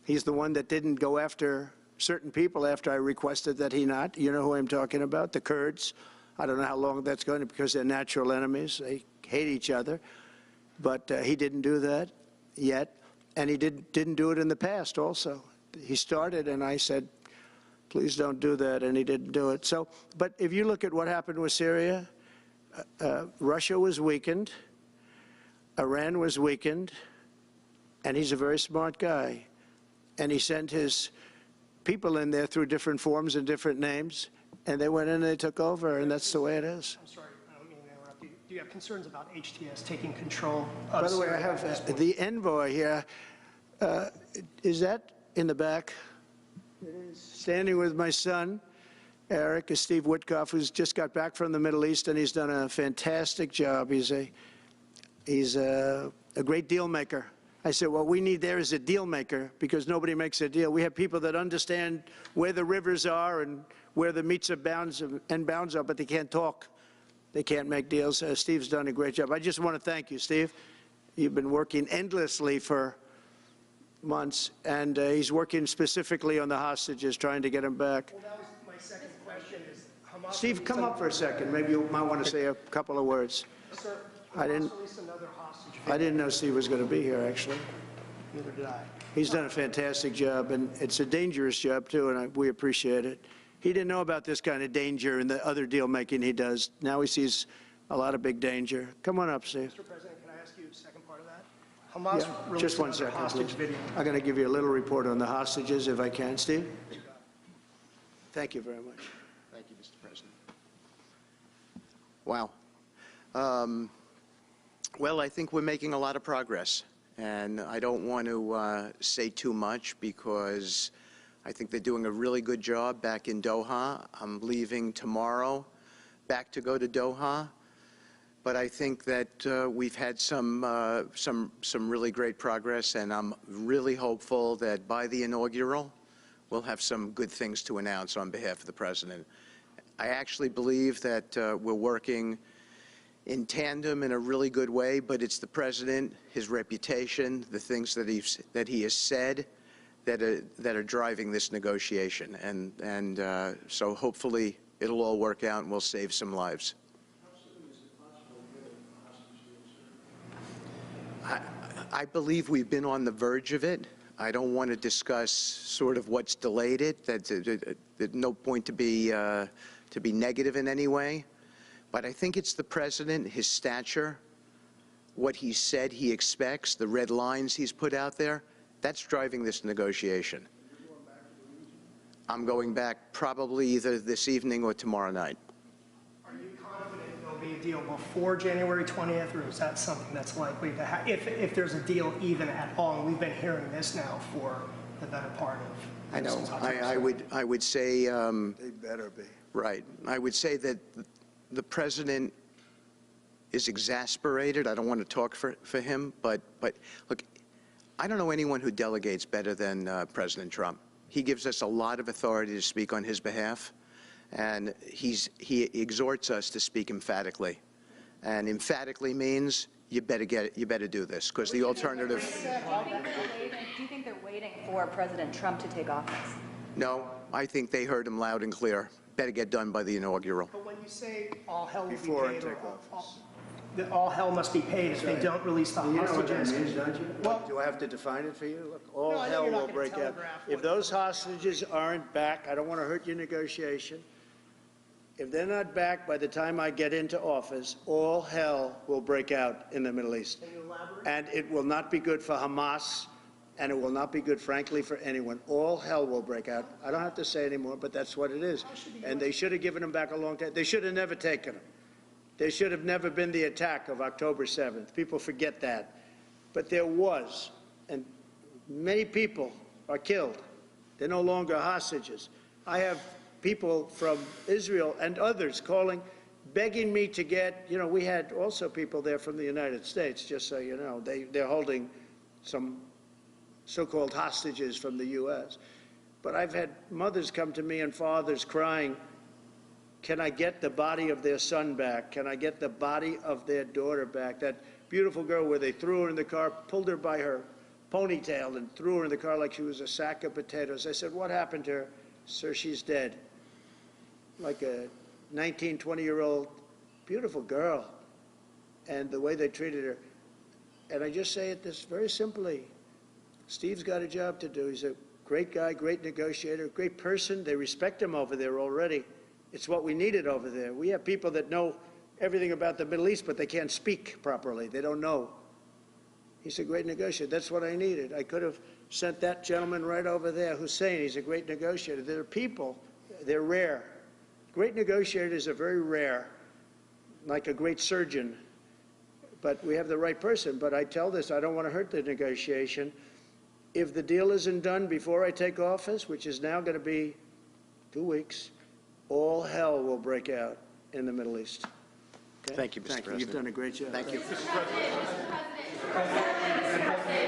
He's the one that didn't go after certain people after I requested that he not. You know who I'm talking about, the Kurds. I don't know how long that's going to, because they're natural enemies. They hate each other. But he didn't do that yet, and he didn't do it in the past also. He started, and I said, please don't do that, and he didn't do it. So, but if you look at what happened with Syria, Russia was weakened, Iran was weakened, and he's a very smart guy. And he sent his people in there through different forms and different names, and they went in and they took over, and that's the way it is. I'm sorry, I don't mean to interrupt you. Do you have concerns about HTS taking control of By the way, I Syria at this have point? the envoy here. Is that in the back? It is. Standing with my son, Eric, is Steve Witkoff, who's just got back from the Middle East, and he's done a fantastic job. He's a great deal maker. I said, what we need there is a deal maker, because nobody makes a deal. We have people that understand where the rivers are and where the meets and bounds are, but they can't talk. They can't make deals. Steve's done a great job. I just want to thank you, Steve. You've been working endlessly for months, and he's working specifically on the hostages, trying to get them back. Well, that was my second question. Is Hamas Steve, come up for a second. Maybe you might want to say a couple of words. Sir, I didn't- Hamas released another hostage. I didn't know Steve was going to be here, actually. Neither did I. He's done a fantastic job, and it's a dangerous job, too, and we appreciate it. He didn't know about this kind of danger and the other deal-making he does. Now he sees a lot of big danger. Come on up, Steve. Mr. President, can I ask you a second part of that? Hamas Yeah, released just one another second, hostage please. video. I'm going to give you a little report on the hostages, if I can. Steve? Thank you very much. Thank you, Mr. President. Wow. Well, I think we're making a lot of progress, and I don't want to say too much because I think they're doing a really good job back in Doha. I'm leaving tomorrow back to go to Doha, but I think that we've had some really great progress, and I'm really hopeful that by the inaugural, we'll have some good things to announce on behalf of the President. I actually believe that we're working in tandem in a really good way, but it's the President, his reputation, the things that he has said that are driving this negotiation. And so hopefully it'll all work out and we'll save some lives. I believe we've been on the verge of it. I don't want to discuss sort of what's delayed it. There's no point to be negative in any way. But I think it's the President, his stature, what he said he expects, the red lines he's put out there, that's driving this negotiation. I'm going back probably either this evening or tomorrow night. Are you confident there'll be a deal before January 20th, or is that something that's likely to happen, if there's a deal even at all? And we've been hearing this now for the better part of... I know. I would say... They better be. Right. I would say that the President is exasperated. I don't want to talk for him, but look, I don't know anyone who delegates better than President Trump. He gives us a lot of authority to speak on his behalf, and he exhorts us to speak emphatically. And emphatically means you better do this, because the alternative... Do you think they're waiting for President Trump to take office? No, I think they heard him loud and clear. Better get done by the inaugural. But when you say all hell will be Before paid, I take that all hell must be paid if they don't release the You know what that hostages. means, don't you? Well- Do I have to define it for you? Look, all No, I know hell you're not will gonna break out. telegraph If what- those hostages aren't back, I don't want to hurt your negotiation. If they're not back by the time I get into office, all hell will break out in the Middle East. Can you elaborate? And it will not be good for Hamas, and it will not be good, frankly, for anyone. All hell will break out. I don't have to say anymore, but that's what it is. And they should have given them back a long time. They should have never taken them. There should have never been the attack of October 7th. People forget that. But there was, and many people are killed. They're no longer hostages. I have people from Israel and others calling, begging me to get, you know, we had also people there from the United States, just so you know. They're holding some so-called hostages from the U.S. But I've had mothers come to me and fathers crying, can I get the body of their son back? Can I get the body of their daughter back? That beautiful girl where they threw her in the car, pulled her by her ponytail and threw her in the car like she was a sack of potatoes. I said, what happened to her? Sir, she's dead. Like a 19, 20-year-old beautiful girl. And the way they treated her. And I just say it this very simply. Steve's got a job to do. He's a great guy, great negotiator, great person. They respect him over there already. It's what we needed over there. We have people that know everything about the Middle East, but they can't speak properly. They don't know. He's a great negotiator. That's what I needed. I could have sent that gentleman right over there, Hussein. He's a great negotiator. There are people, they're rare. Great negotiators are very rare, like a great surgeon. But we have the right person. But I tell this, I don't want to hurt the negotiation. If the deal isn't done before I take office, which is now going to be 2 weeks, all hell will break out in the Middle East. Okay? Thank you, Mr. President. You've done a great job. Thank you.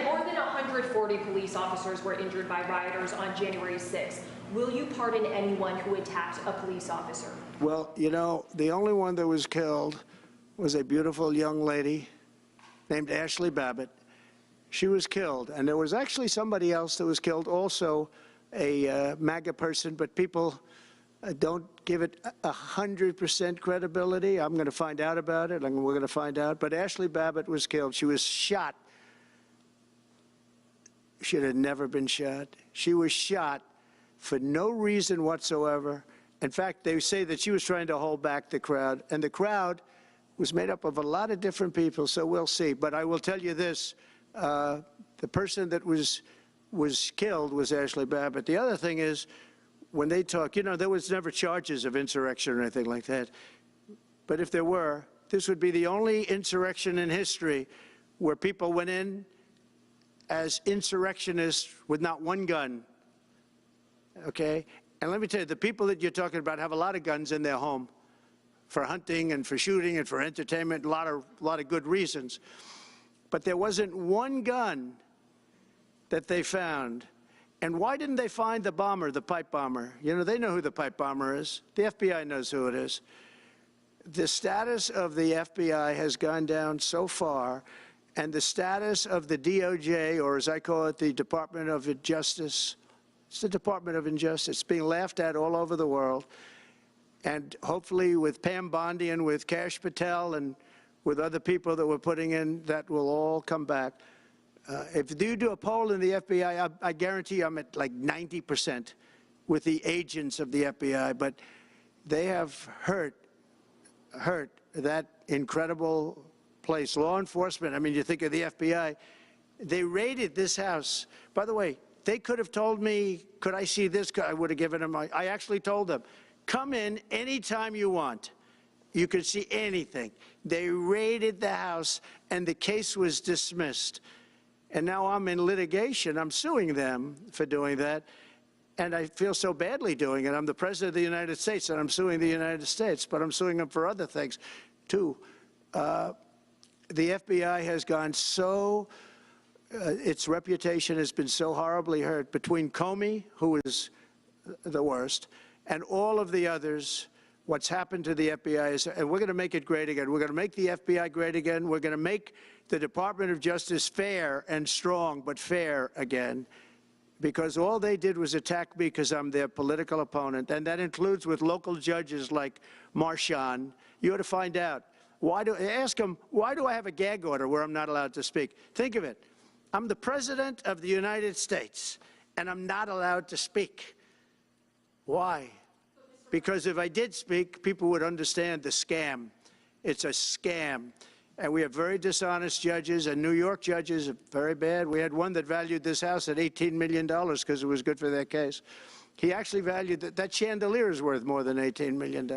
More than 140 police officers were injured by rioters on January 6th. Will you pardon anyone who attacked a police officer? Well, you know, the only one that was killed was a beautiful young lady named Ashley Babbitt. She was killed, and there was actually somebody else that was killed, also a MAGA person, but people don't give it 100% credibility. I'm going to find out about it, and we're going to find out. But Ashley Babbitt was killed. She was shot. She had never been shot. She was shot for no reason whatsoever. In fact, they say that she was trying to hold back the crowd, and the crowd was made up of a lot of different people, so we'll see. But I will tell you this, the person that was killed was Ashley Babbitt. The other thing is, when they talk, you know, there was never charges of insurrection or anything like that. But if there were, this would be the only insurrection in history where people went in as insurrectionists with not one gun, okay? And let me tell you, the people that you're talking about have a lot of guns in their home for hunting and for shooting and for entertainment, a lot of good reasons. But there wasn't one gun that they found. And why didn't they find the bomber, the pipe bomber? You know, they know who the pipe bomber is. The FBI knows who it is. The status of the FBI has gone down so far, and the status of the DOJ, or as I call it, the Department of Justice, it's the Department of Injustice, being laughed at all over the world. And hopefully with Pam Bondi and with Kash Patel and with other people that we're putting in, that will all come back. If you do a poll in the FBI, I guarantee I'm at like 90% with the agents of the FBI, but they have hurt that incredible place. Law enforcement, I mean, you think of the FBI, they raided this house. By the way, they could have told me, could I see this? I would have given them, I actually told them, come in anytime you want. You can see anything. They raided the house, and the case was dismissed. And now I'm in litigation. I'm suing them for doing that. And I feel so badly doing it. I'm the President of the United States, and I'm suing the United States, but I'm suing them for other things, too. The FBI has gone so, its reputation has been so horribly hurt between Comey, who is the worst, and all of the others. What's happened to the FBI is, and we're going to make it great again. We're going to make the FBI great again. We're going to make the Department of Justice fair and strong, but fair again, because all they did was attack me because I'm their political opponent, and that includes with local judges like Marchand. You ought to find out. Ask them, why do I have a gag order where I'm not allowed to speak? Think of it. I'm the President of the United States, and I'm not allowed to speak. Why? Because if I did speak, people would understand the scam. It's a scam. And we have very dishonest judges, and New York judges are very bad. We had one that valued this house at $18 million because it was good for their case. He actually valued that chandelier is worth more than $18 million.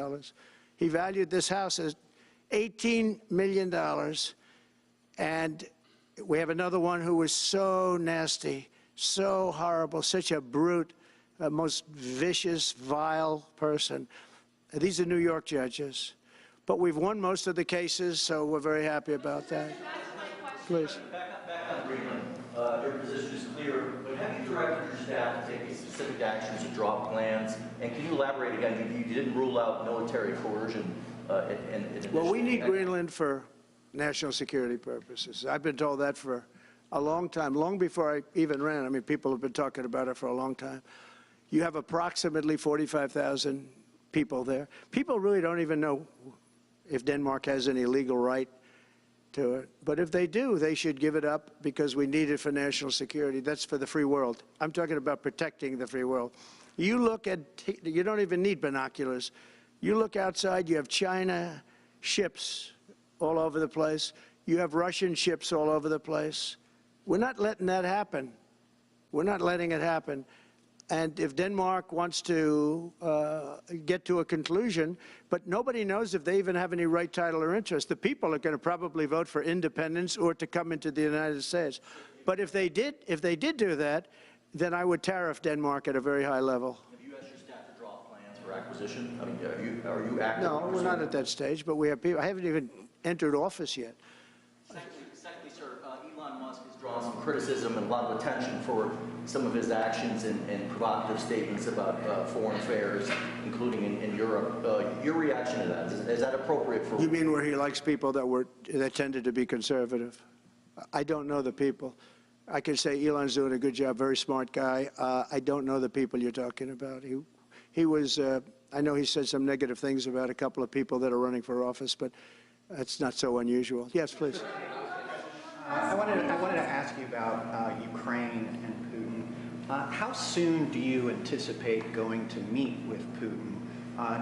He valued this house as $18 million. And we have another one who was so nasty, so horrible, such a brute, a most vicious, vile person. These are New York judges. But we've won most of the cases, so we're very happy about that. Please. Back on Greenland, your position is clear, but have you directed your staff to take any specific actions to draw plans? And can you elaborate again? You didn't rule out military coercion. Well, we need Greenland for national security purposes. I've been told that for a long time, long before I even ran. I mean, people have been talking about it for a long time. You have approximately 45,000 people there. People really don't even know if Denmark has any legal right to it. But if they do, they should give it up because we need it for national security. That's for the free world. I'm talking about protecting the free world. You look at, you don't even need binoculars. You look outside, you have China ships all over the place. You have Russian ships all over the place. We're not letting that happen. We're not letting it happen. And if Denmark wants to get to a conclusion, but nobody knows if they even have any right, title, or interest. The people are going to probably vote for independence or to come into the United States. But if they did do that, then I would tariff Denmark at a very high level. Have you asked your staff to draw plans for acquisition? I mean, are you active? No, we're not at that stage, but we have people. I haven't even entered office yet. Secondly, sir, Elon Musk has drawn some criticism and a lot of attention for some of his actions and provocative statements about foreign affairs, including in Europe. Your reaction to that, is that appropriate for... You mean where he likes people that tended to be conservative? I don't know the people. I can say Elon's doing a good job, very smart guy. I don't know the people you're talking about. He was, I know he said some negative things about a couple of people that are running for office, but that's not so unusual. Yes, please. I wanted to ask you about Ukraine and Putin. How soon do you anticipate going to meet with Putin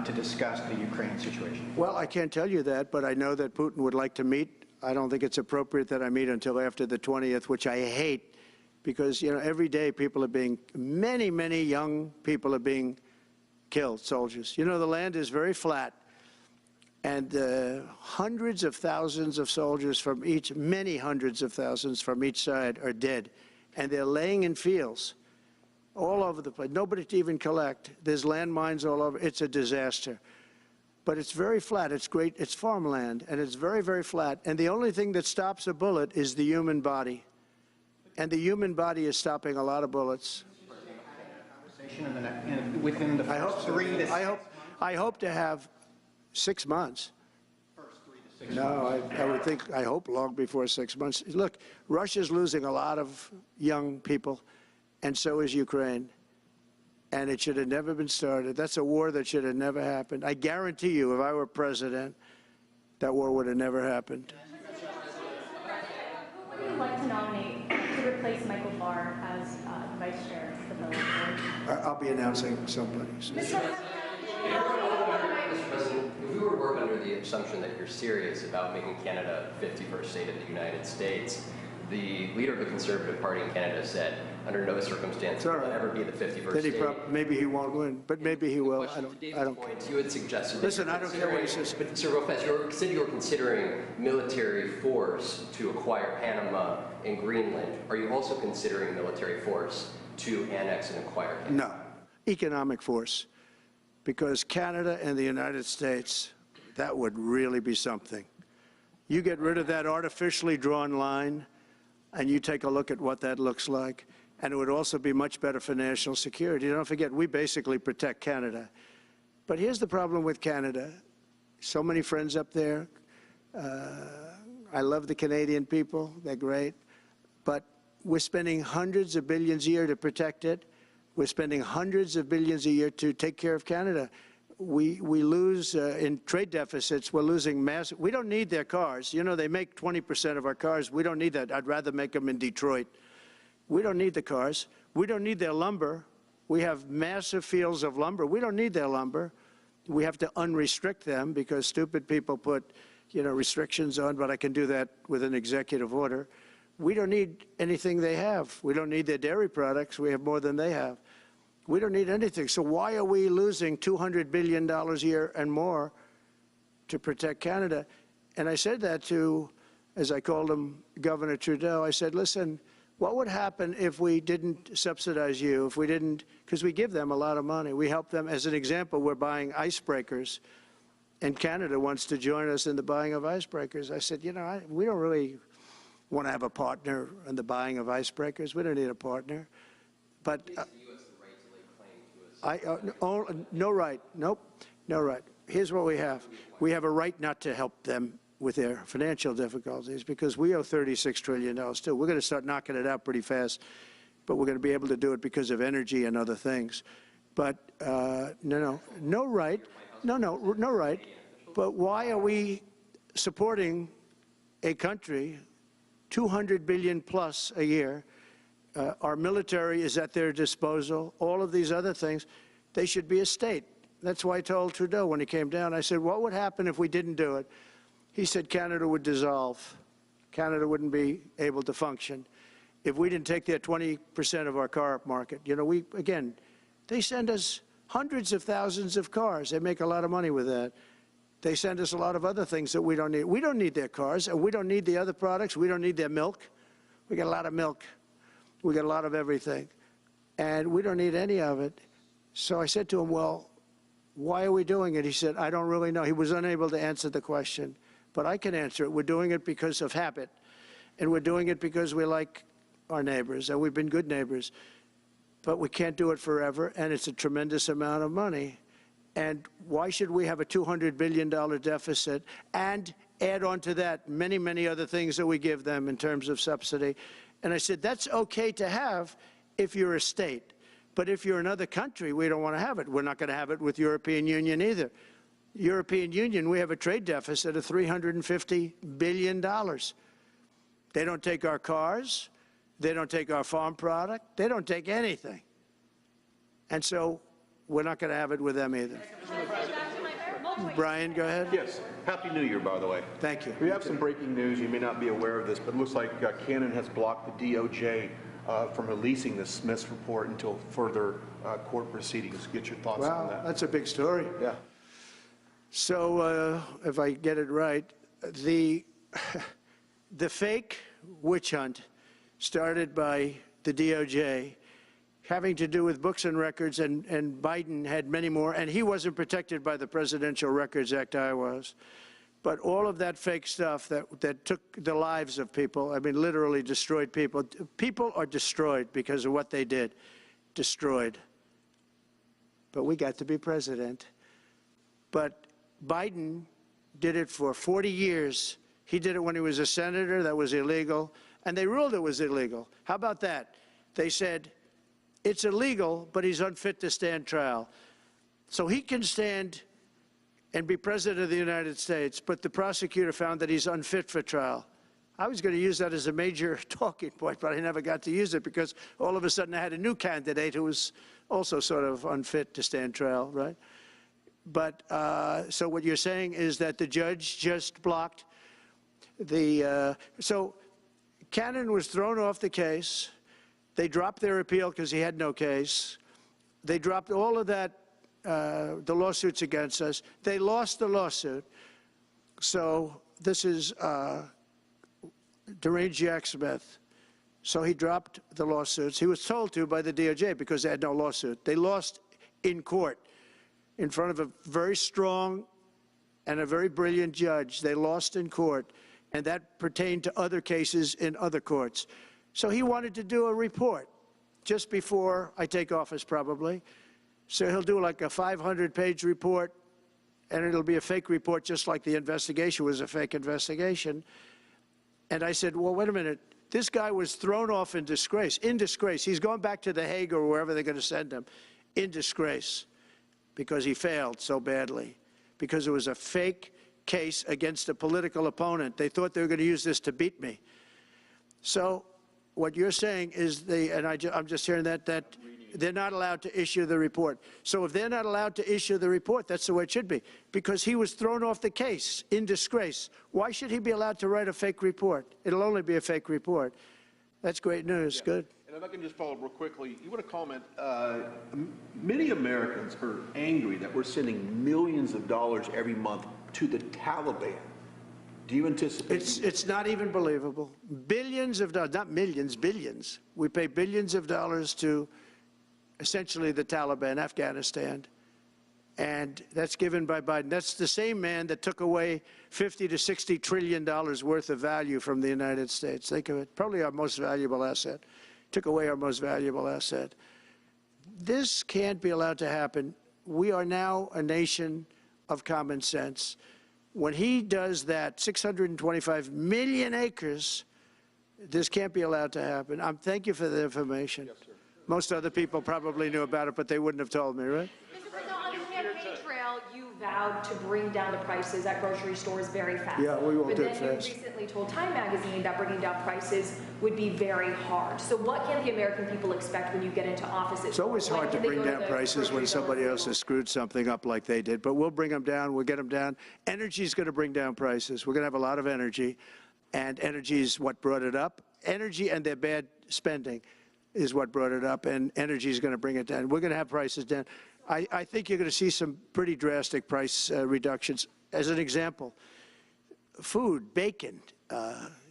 to discuss the Ukraine situation? Well, I can't tell you that, but I know that Putin would like to meet. I don't think it's appropriate that I meet until after the 20th, which I hate, because, you know, every day people are being, many, many young people are being killed, soldiers. You know, the land is very flat, and hundreds of thousands of soldiers from each, many hundreds of thousands from each side are dead, and they're laying in fields all over the place. Nobody to even collect. There's landmines all over. It's a disaster. But it's very flat. It's great. It's farmland, and it's very, very flat. And the only thing that stops a bullet is the human body. And the human body is stopping a lot of bullets. Within the first 3 to 6 months? I hope to have 6 months. First 3 to 6 months. No, I hope long before 6 months. Look, Russia's losing a lot of young people, and so is Ukraine. And it should have never been started. That's a war that should have never happened. I guarantee you, if I were president, that war would have never happened. Who would you like to nominate to replace Michael Barr as vice chair of the board? I'll be announcing somebody. Mr. President, if we were to work under the assumption that you're serious about making Canada 51st state of the United States, the leader of the Conservative Party in Canada said, under no circumstance will it ever be the 51st state. Maybe he won't win, but maybe he will. I don't care. You had suggested. Listen, I don't care what he says. But Sir, real fast, you said you were considering military force to acquire Panama and Greenland. Are you also considering military force to annex and acquire Canada? No, economic force, because Canada and the United States, that would really be something. You get rid of that artificially drawn line, and you take a look at what that looks like, and it would also be much better for national security. Don't forget, we basically protect Canada. But here's the problem with Canada. So many friends up there. I love the Canadian people. They're great. But we're spending hundreds of billions a year to protect it. We're spending hundreds of billions a year to take care of Canada. We lose in trade deficits. We're losing massive. We don't need their cars. You know, they make 20% of our cars. We don't need that. I'd rather make them in Detroit. We don't need the cars. We don't need their lumber. We have massive fields of lumber. We don't need their lumber. We have to unrestrict them because stupid people put, you know, restrictions on, but I can do that with an executive order. We don't need anything they have. We don't need their dairy products. We have more than they have. We don't need anything. So why are we losing $200 billion a year and more to protect Canada? And I said that to, as I called him, Governor Trudeau. I said, listen, what would happen if we didn't subsidize you, if we didn't, because we give them a lot of money. We help them. As an example, we're buying icebreakers, and Canada wants to join us in the buying of icebreakers. I said, you know, we don't really want to have a partner in the buying of icebreakers. We don't need a partner. But no right. Nope. No right. Here's what we have. We have a right not to help them with their financial difficulties, because we owe $36 trillion too. We're going to start knocking it out pretty fast, but we're going to be able to do it because of energy and other things. But no right. But why are we supporting a country, 200 billion plus a year? Our military is at their disposal. All of these other things, they should be a state. That's why I told Trudeau when he came down, I said, what would happen if we didn't do it? He said Canada would dissolve. Canada wouldn't be able to function if we didn't take their 20% of our car market. You know, again, they send us hundreds of thousands of cars. They make a lot of money with that. They send us a lot of other things that we don't need. We don't need their cars, and we don't need the other products. We don't need their milk. We get a lot of milk. We get a lot of everything. And we don't need any of it. So I said to him, well, why are we doing it? He said, I don't really know. He was unable to answer the question. But I can answer it. We're doing it because of habit. And we're doing it because we like our neighbors, and we've been good neighbors. But we can't do it forever, and it's a tremendous amount of money. And why should we have a $200 billion deficit and add on to that many, many other things that we give them in terms of subsidy? And I said, that's okay to have if you're a state. But if you're another country, we don't want to have it. We're not going to have it with European Union either. European Union, we have a trade deficit of $350 billion. They don't take our cars. They don't take our farm product. They don't take anything. And so we're not going to have it with them either. Brian, go ahead. Yes. Happy New Year, by the way. Thank you. We have some breaking news. You may not be aware of this, but it looks like Canon has blocked the DOJ from releasing the Smith's report until further court proceedings. Get your thoughts on that. Wow, that's a big story. Yeah. So if I get it right, the fake witch hunt started by the DOJ, having to do with books and records, and Biden had many more, and he wasn't protected by the Presidential Records Act, I was. But all of that fake stuff that took the lives of people, I mean, literally destroyed people. People are destroyed because of what they did, destroyed. But we got to be president. But Biden did it for 40 years. He did it when he was a senator. That was illegal. And they ruled it was illegal. How about that? They said, it's illegal, but he's unfit to stand trial. So he can stand and be president of the United States, but the prosecutor found that he's unfit for trial. I was going to use that as a major talking point, but I never got to use it because all of a sudden I had a new candidate who was also sort of unfit to stand trial, right? But so what you're saying is that the judge just blocked the, so Cannon was thrown off the case. They dropped their appeal because he had no case. They dropped all of that, the lawsuits against us. They lost the lawsuit. So this is deranged Jack Smith. So he dropped the lawsuits. He was told to by the DOJ because they had no lawsuit. They lost in court in front of a very strong and a very brilliant judge. They lost in court, and that pertained to other cases in other courts. So he wanted to do a report just before I take office, probably. So he'll do like a 500-page report, and it'll be a fake report just like the investigation was a fake investigation. And I said, well, wait a minute. This guy was thrown off in disgrace. In disgrace. He's going back to The Hague or wherever they're going to send him. In disgrace. Because he failed so badly. Because it was a fake case against a political opponent. They thought they were going to use this to beat me. So what you're saying is, I'm just hearing that they're not allowed to issue the report. So if they're not allowed to issue the report, that's the way it should be. Because he was thrown off the case in disgrace. Why should he be allowed to write a fake report? It'll only be a fake report. That's great news. Yeah. Good. And if I can just follow up real quickly, you want to comment, many Americans are angry that we're sending millions of dollars every month to the Taliban. Do you anticipate? It's not even believable. Billions of dollars, not millions, billions. We pay billions of dollars to essentially the Taliban, Afghanistan, and that's given by Biden. That's the same man that took away $50 to $60 trillion worth of value from the United States. Think of it, probably our most valuable asset. Took away our most valuable asset. This can't be allowed to happen. We are now a nation of common sense. When he does that, 625 million acres, this can't be allowed to happen. Thank you for the information. Yes, sir. Most other people probably knew about it, but they wouldn't have told me, right? Mr. President, on the campaign trail, you vowed to bring down the prices at grocery stores very fast. Yeah, we won't do it But then fast. you recently told Time Magazine that bringing down prices would be very hard. So what can the American people expect when you get into office? It's always hard to bring down prices when somebody else has screwed something up like they did, but we'll bring them down, we'll get them down. Energy is going to bring down prices. We're going to have a lot of energy, and energy is what brought it up. Energy and their bad spending is what brought it up, and energy is going to bring it down. We're going to have prices down. I think you're going to see some pretty drastic price reductions. As an example, food, bacon,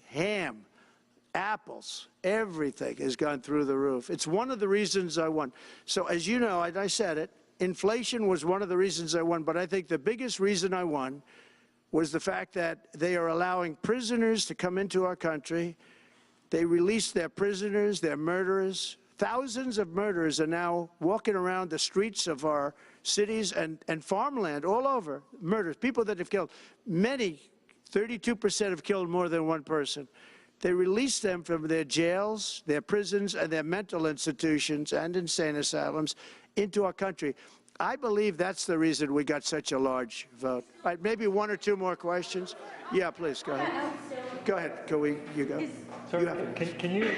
ham, apples, everything has gone through the roof. It's one of the reasons I won. So as you know, I said it, inflation was one of the reasons I won, but I think the biggest reason I won was the fact that they are allowing prisoners to come into our country. They released their prisoners, their murderers. Thousands of murderers are now walking around the streets of our cities and farmland all over. Murders, people that have killed. Many, 32% have killed more than one person. They released them from their jails, their prisons, and their mental institutions and insane asylums into our country. I believe that's the reason we got such a large vote. All right, maybe one or two more questions. Yeah, please, go ahead. Go ahead, you go. Sir, can you,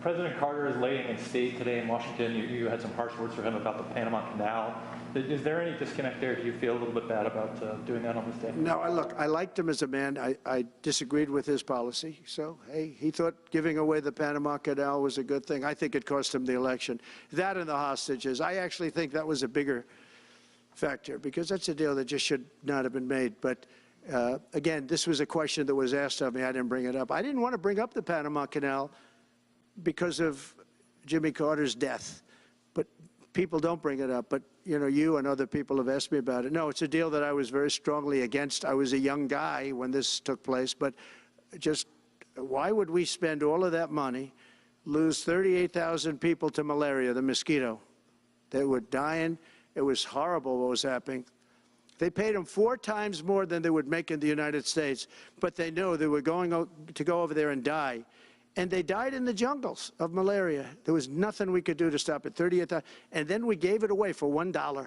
President Carter is laying in state today in Washington. You had some harsh words for him about the Panama Canal. Is there any disconnect there? Do you feel a little bit bad about doing that on this day? No, look, I liked him as a man. I disagreed with his policy. So, hey, he thought giving away the Panama Canal was a good thing. I think it cost him the election. That and the hostages. I actually think that was a bigger factor because that's a deal that just should not have been made. But again, this was a question that was asked of me. I didn't bring it up. I didn't want to bring up the Panama Canal because of Jimmy Carter's death. But people don't bring it up. But, you know, you and other people have asked me about it. No, it's a deal that I was very strongly against. I was a young guy when this took place. But just why would we spend all of that money, lose 38,000 people to malaria, the mosquito? They were dying. It was horrible what was happening. They paid them 4 times more than they would make in the United States, but they knew they were going to go over there and die. And they died in the jungles of malaria. There was nothing we could do to stop it. 38,000, and then we gave it away for $1.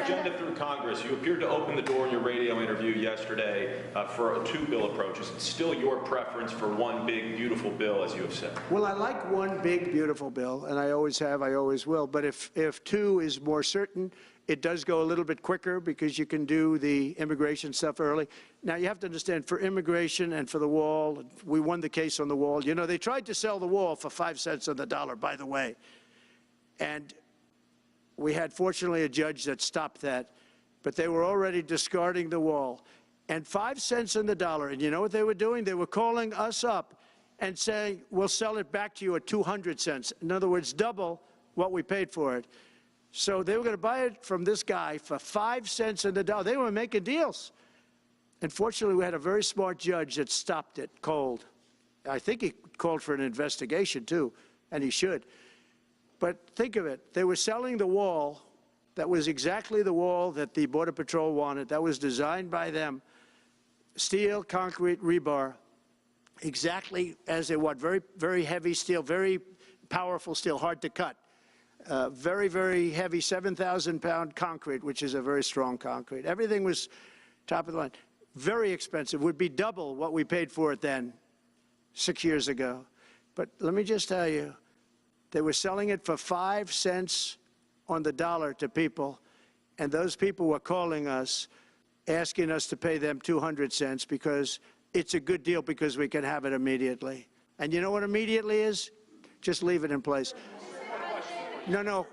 Agenda through Congress. You appeared to open the door in your radio interview yesterday for a 2-bill approach. Is it still your preference for one big, beautiful bill, as you have said? Well, I like one big, beautiful bill, and I always have, I always will. But if 2 is more certain, it does go a little bit quicker because you can do the immigration stuff early. Now, you have to understand, for immigration and for the wall, we won the case on the wall. You know, they tried to sell the wall for 5 cents on the dollar, by the way. And we had, fortunately, a judge that stopped that, but they were already discarding the wall. And 5 cents on the dollar, and you know what they were doing? They were calling us up and saying, we'll sell it back to you at 200 cents. In other words, double what we paid for it. So they were going to buy it from this guy for 5 cents on the dollar. They were making deals. And fortunately, we had a very smart judge that stopped it cold. I think he called for an investigation, too, and he should. But think of it. They were selling the wall that was exactly the wall that the Border Patrol wanted. That was designed by them. Steel, concrete, rebar, exactly as they want. Very, very heavy steel, very powerful steel, hard to cut. Very, very heavy, 7,000-pound concrete, which is a very strong concrete. Everything was top of the line. Very expensive. Would be double what we paid for it then, 6 years ago. But let me just tell you, they were selling it for 5 cents on the dollar to people, and those people were calling us, asking us to pay them 200 cents because it's a good deal because we can have it immediately. And you know what immediately is? Just leave it in place. No,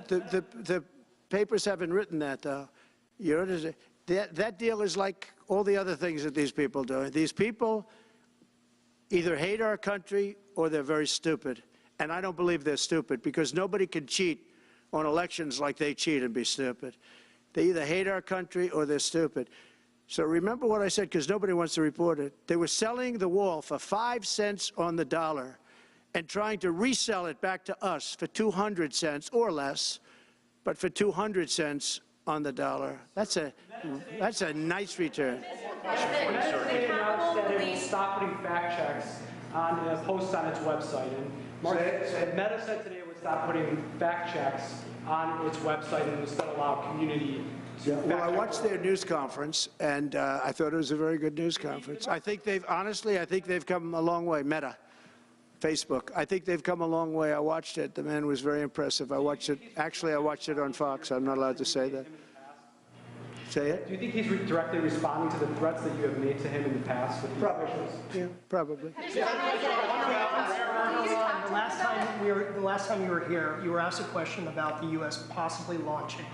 the papers haven't written that, though. You know, that deal is like all the other things that these people do. These people either hate our country or they're very stupid. And I don't believe they're stupid because nobody can cheat on elections like they cheat and be stupid. They either hate our country or they're stupid. So remember what I said because nobody wants to report it. They were selling the wall for 5 cents on the dollar and trying to resell it back to us for 200 cents or less But for 200 cents on the dollar, that's a nice return. Meta today announced that it will stop putting fact checks on posts on its website. And Meta said today it would stop putting fact checks on its website and instead allow community to fact check. Well, I watched their news conference, and I thought it was a very good news conference. I think honestly, I think they've come a long way. Meta, Facebook, I think they've come a long way. I watched it. The man was very impressive. I watched it. Actually, I watched it on Fox. I'm not allowed to say that. Say it? Do you think he's directly responding to the threats that you have made to him in the past? With Probably. Yeah, probably. The last time you were here, you were asked a question about the U.S. possibly launching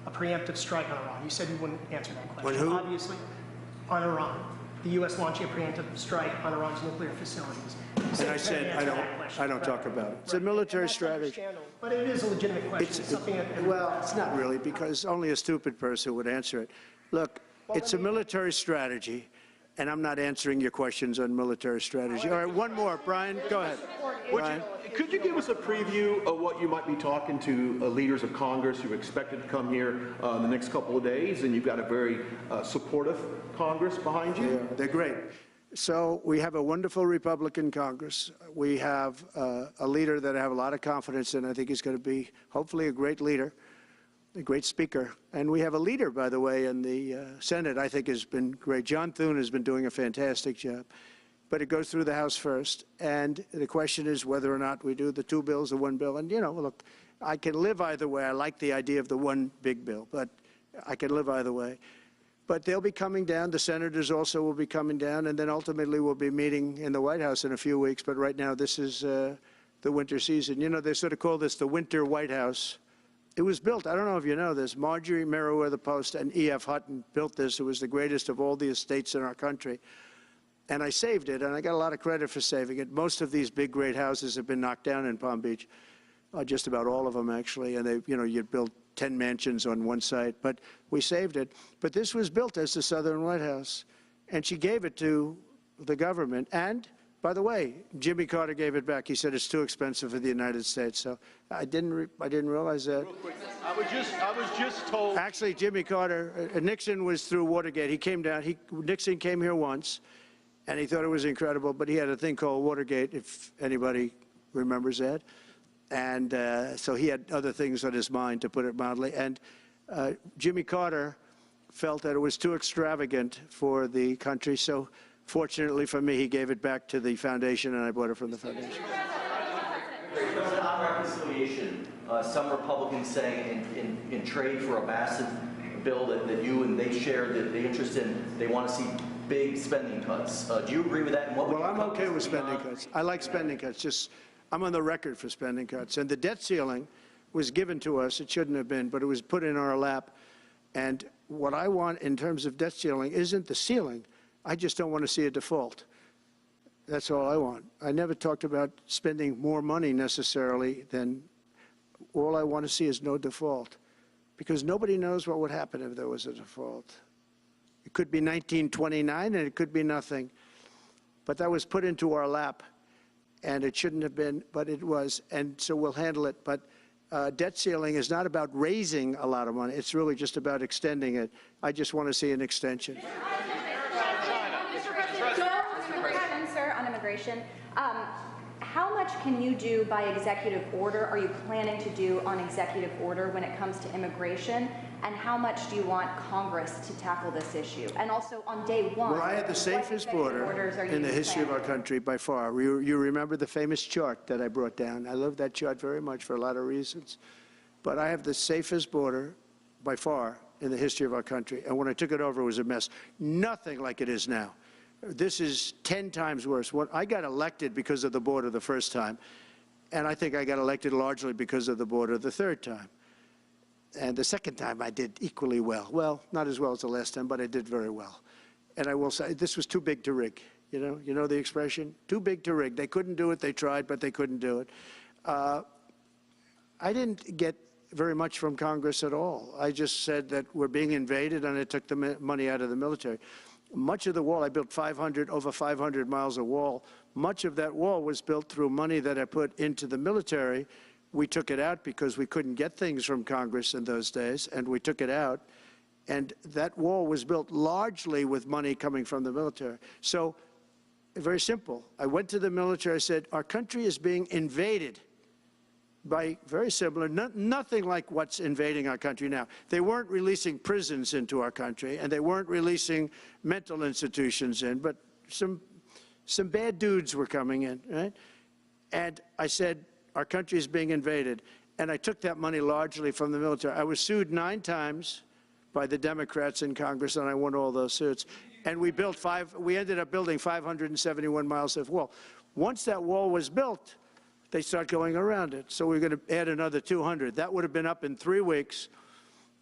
a preemptive strike on Iran. You said you wouldn't answer that question. On who? Obviously, on Iran. The U.S. launching a preemptive strike on Iran's nuclear facilities. And I said, I don't talk about it. It's a military strategy. But it is a legitimate question. Well, it's not really, because only a stupid person would answer it. Look, it's a military strategy, and I'm not answering your questions on military strategy. All right, one more. Brian, go ahead. Brian. Could you give us a preview of what you might be talking to leaders of Congress who are expected to come here in the next couple of days? And you've got a very supportive Congress behind you. Yeah, they're great. So we have a wonderful Republican Congress. We have a leader that I have a lot of confidence in. I think he's going to be, hopefully, a great leader, a great speaker. And we have a leader, by the way, in the Senate I think has been great. John Thune has been doing a fantastic job. But it goes through the House first. And the question is whether or not we do the two bills or one bill. And, you know, look, I can live either way. I like the idea of the one big bill, but I can live either way. But they'll be coming down. The senators also will be coming down. And then ultimately we'll be meeting in the White House in a few weeks. But right now this is the winter season. You know, they sort of call this the winter White House. It was built, I don't know if you know this, Marjorie Meriwether Post and E.F. Hutton built this. It was the greatest of all the estates in our country. And I saved it, and I got a lot of credit for saving it. Most of these big, great houses have been knocked down in Palm Beach, just about all of them, actually. And they, you know, you'd build 10 mansions on one site, but we saved it. But this was built as the Southern White House, and she gave it to the government. And, by the way, Jimmy Carter gave it back. He said it's too expensive for the United States. So I didn't realize that. Real quick, I was just told. Actually, Jimmy Carter, Nixon was through Watergate. He came down. Nixon came here once. And he thought it was incredible, but he had a thing called Watergate, if anybody remembers that. And so he had other things on his mind, to put it mildly. And Jimmy Carter felt that it was too extravagant for the country. So fortunately for me, he gave it back to the foundation, and I bought it from the foundation. On reconciliation, some Republicans saying in trade for a massive bill that you and they share the interest in, they want to see big spending cuts. Do you agree with that? And Well, I'm okay with spending cuts. I like spending cuts. Just, I'm on the record for spending cuts. And the debt ceiling was given to us. It shouldn't have been, but it was put in our lap. And what I want in terms of debt ceiling isn't the ceiling. I just don't want to see a default. That's all I want. I never talked about spending more money necessarily than all I want to see is no default. Because nobody knows what would happen if there was a default. It could be 1929 and it could be nothing. But that was put into our lap, and it shouldn't have been, but it was, and so we'll handle it. But debt ceiling is not about raising a lot of money. It's really just about extending it. I just want to see an extension. On immigration, how much can you do by executive order? Are you planning to do on executive order when it comes to immigration? And how much do you want Congress to tackle this issue? And also on day one, well, I had the safest border in the history of our country by far. You remember the famous chart that I brought down. I love that chart very much for a lot of reasons. But I have the safest border by far in the history of our country. And when I took it over, it was a mess. Nothing like it is now. This is 10 times worse. I got elected because of the border the first time, and I think I got elected largely because of the border the third time. And the second time I did equally well. Well, not as well as the last time, but I did very well. And I will say, this was too big to rig. You know the expression? Too big to rig. They couldn't do it. They tried, but they couldn't do it. I didn't get very much from Congress at all. I just said that we're being invaded, and it took the money out of the military. Much of the wall, I built over 500 miles of wall. Much of that wall was built through money that I put into the military we took it out because we couldn't get things from Congress in those days, and we took it out. And that wall was built largely with money coming from the military. So, very simple. I went to the military, I said, our country is being invaded by very similar, nothing like what's invading our country now. They weren't releasing prisons into our country, and they weren't releasing mental institutions in, but some bad dudes were coming in, right? And I said, our country is being invaded. And I took that money largely from the military. I was sued 9 times by the Democrats in Congress, and I won all those suits. And we ended up building 571 miles of wall. Once that wall was built, they start going around it. So we're going to add another 200. That would have been up in 3 weeks.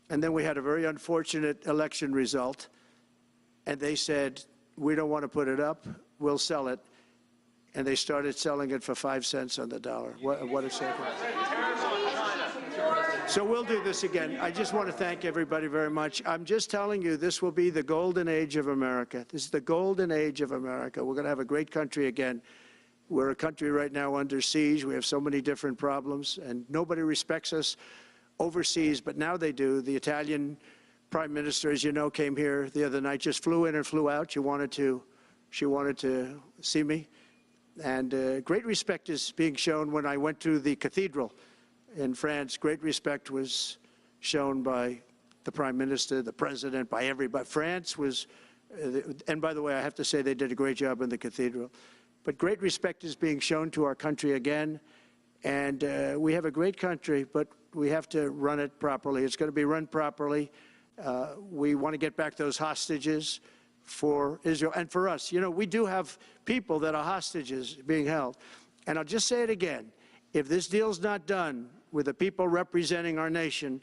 And then we had a very unfortunate election result. And they said, we don't want to put it up. We'll sell it. And they started selling it for 5 cents on the dollar. What a second. So we'll do this again. I just want to thank everybody very much. I'm just telling you, this will be the golden age of America. This is the golden age of America. We're going to have a great country again. We're a country right now under siege. We have so many different problems, and nobody respects us overseas, but now they do. The Italian Prime Minister, as you know, came here the other night, just flew in and flew out. She wanted to see me. And great respect is being shown when I went to the cathedral in France. Great respect was shown by the Prime Minister, the President, by everybody. France was, and by the way, I have to say they did a great job in the cathedral. But great respect is being shown to our country again. And we have a great country, but we have to run it properly. It's going to be run properly. We want to get back those hostages for Israel and for us. You know, we do have people that are hostages being held. And I'll just say it again. If this deal's not done with the people representing our nation,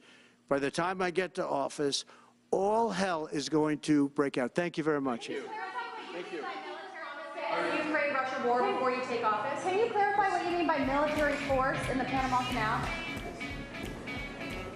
by the time I get to office, all hell is going to break out. Thank you very much. Thank you. Ukraine-Russia war before you take office. Can you clarify what you mean by military force in the Panama Canal?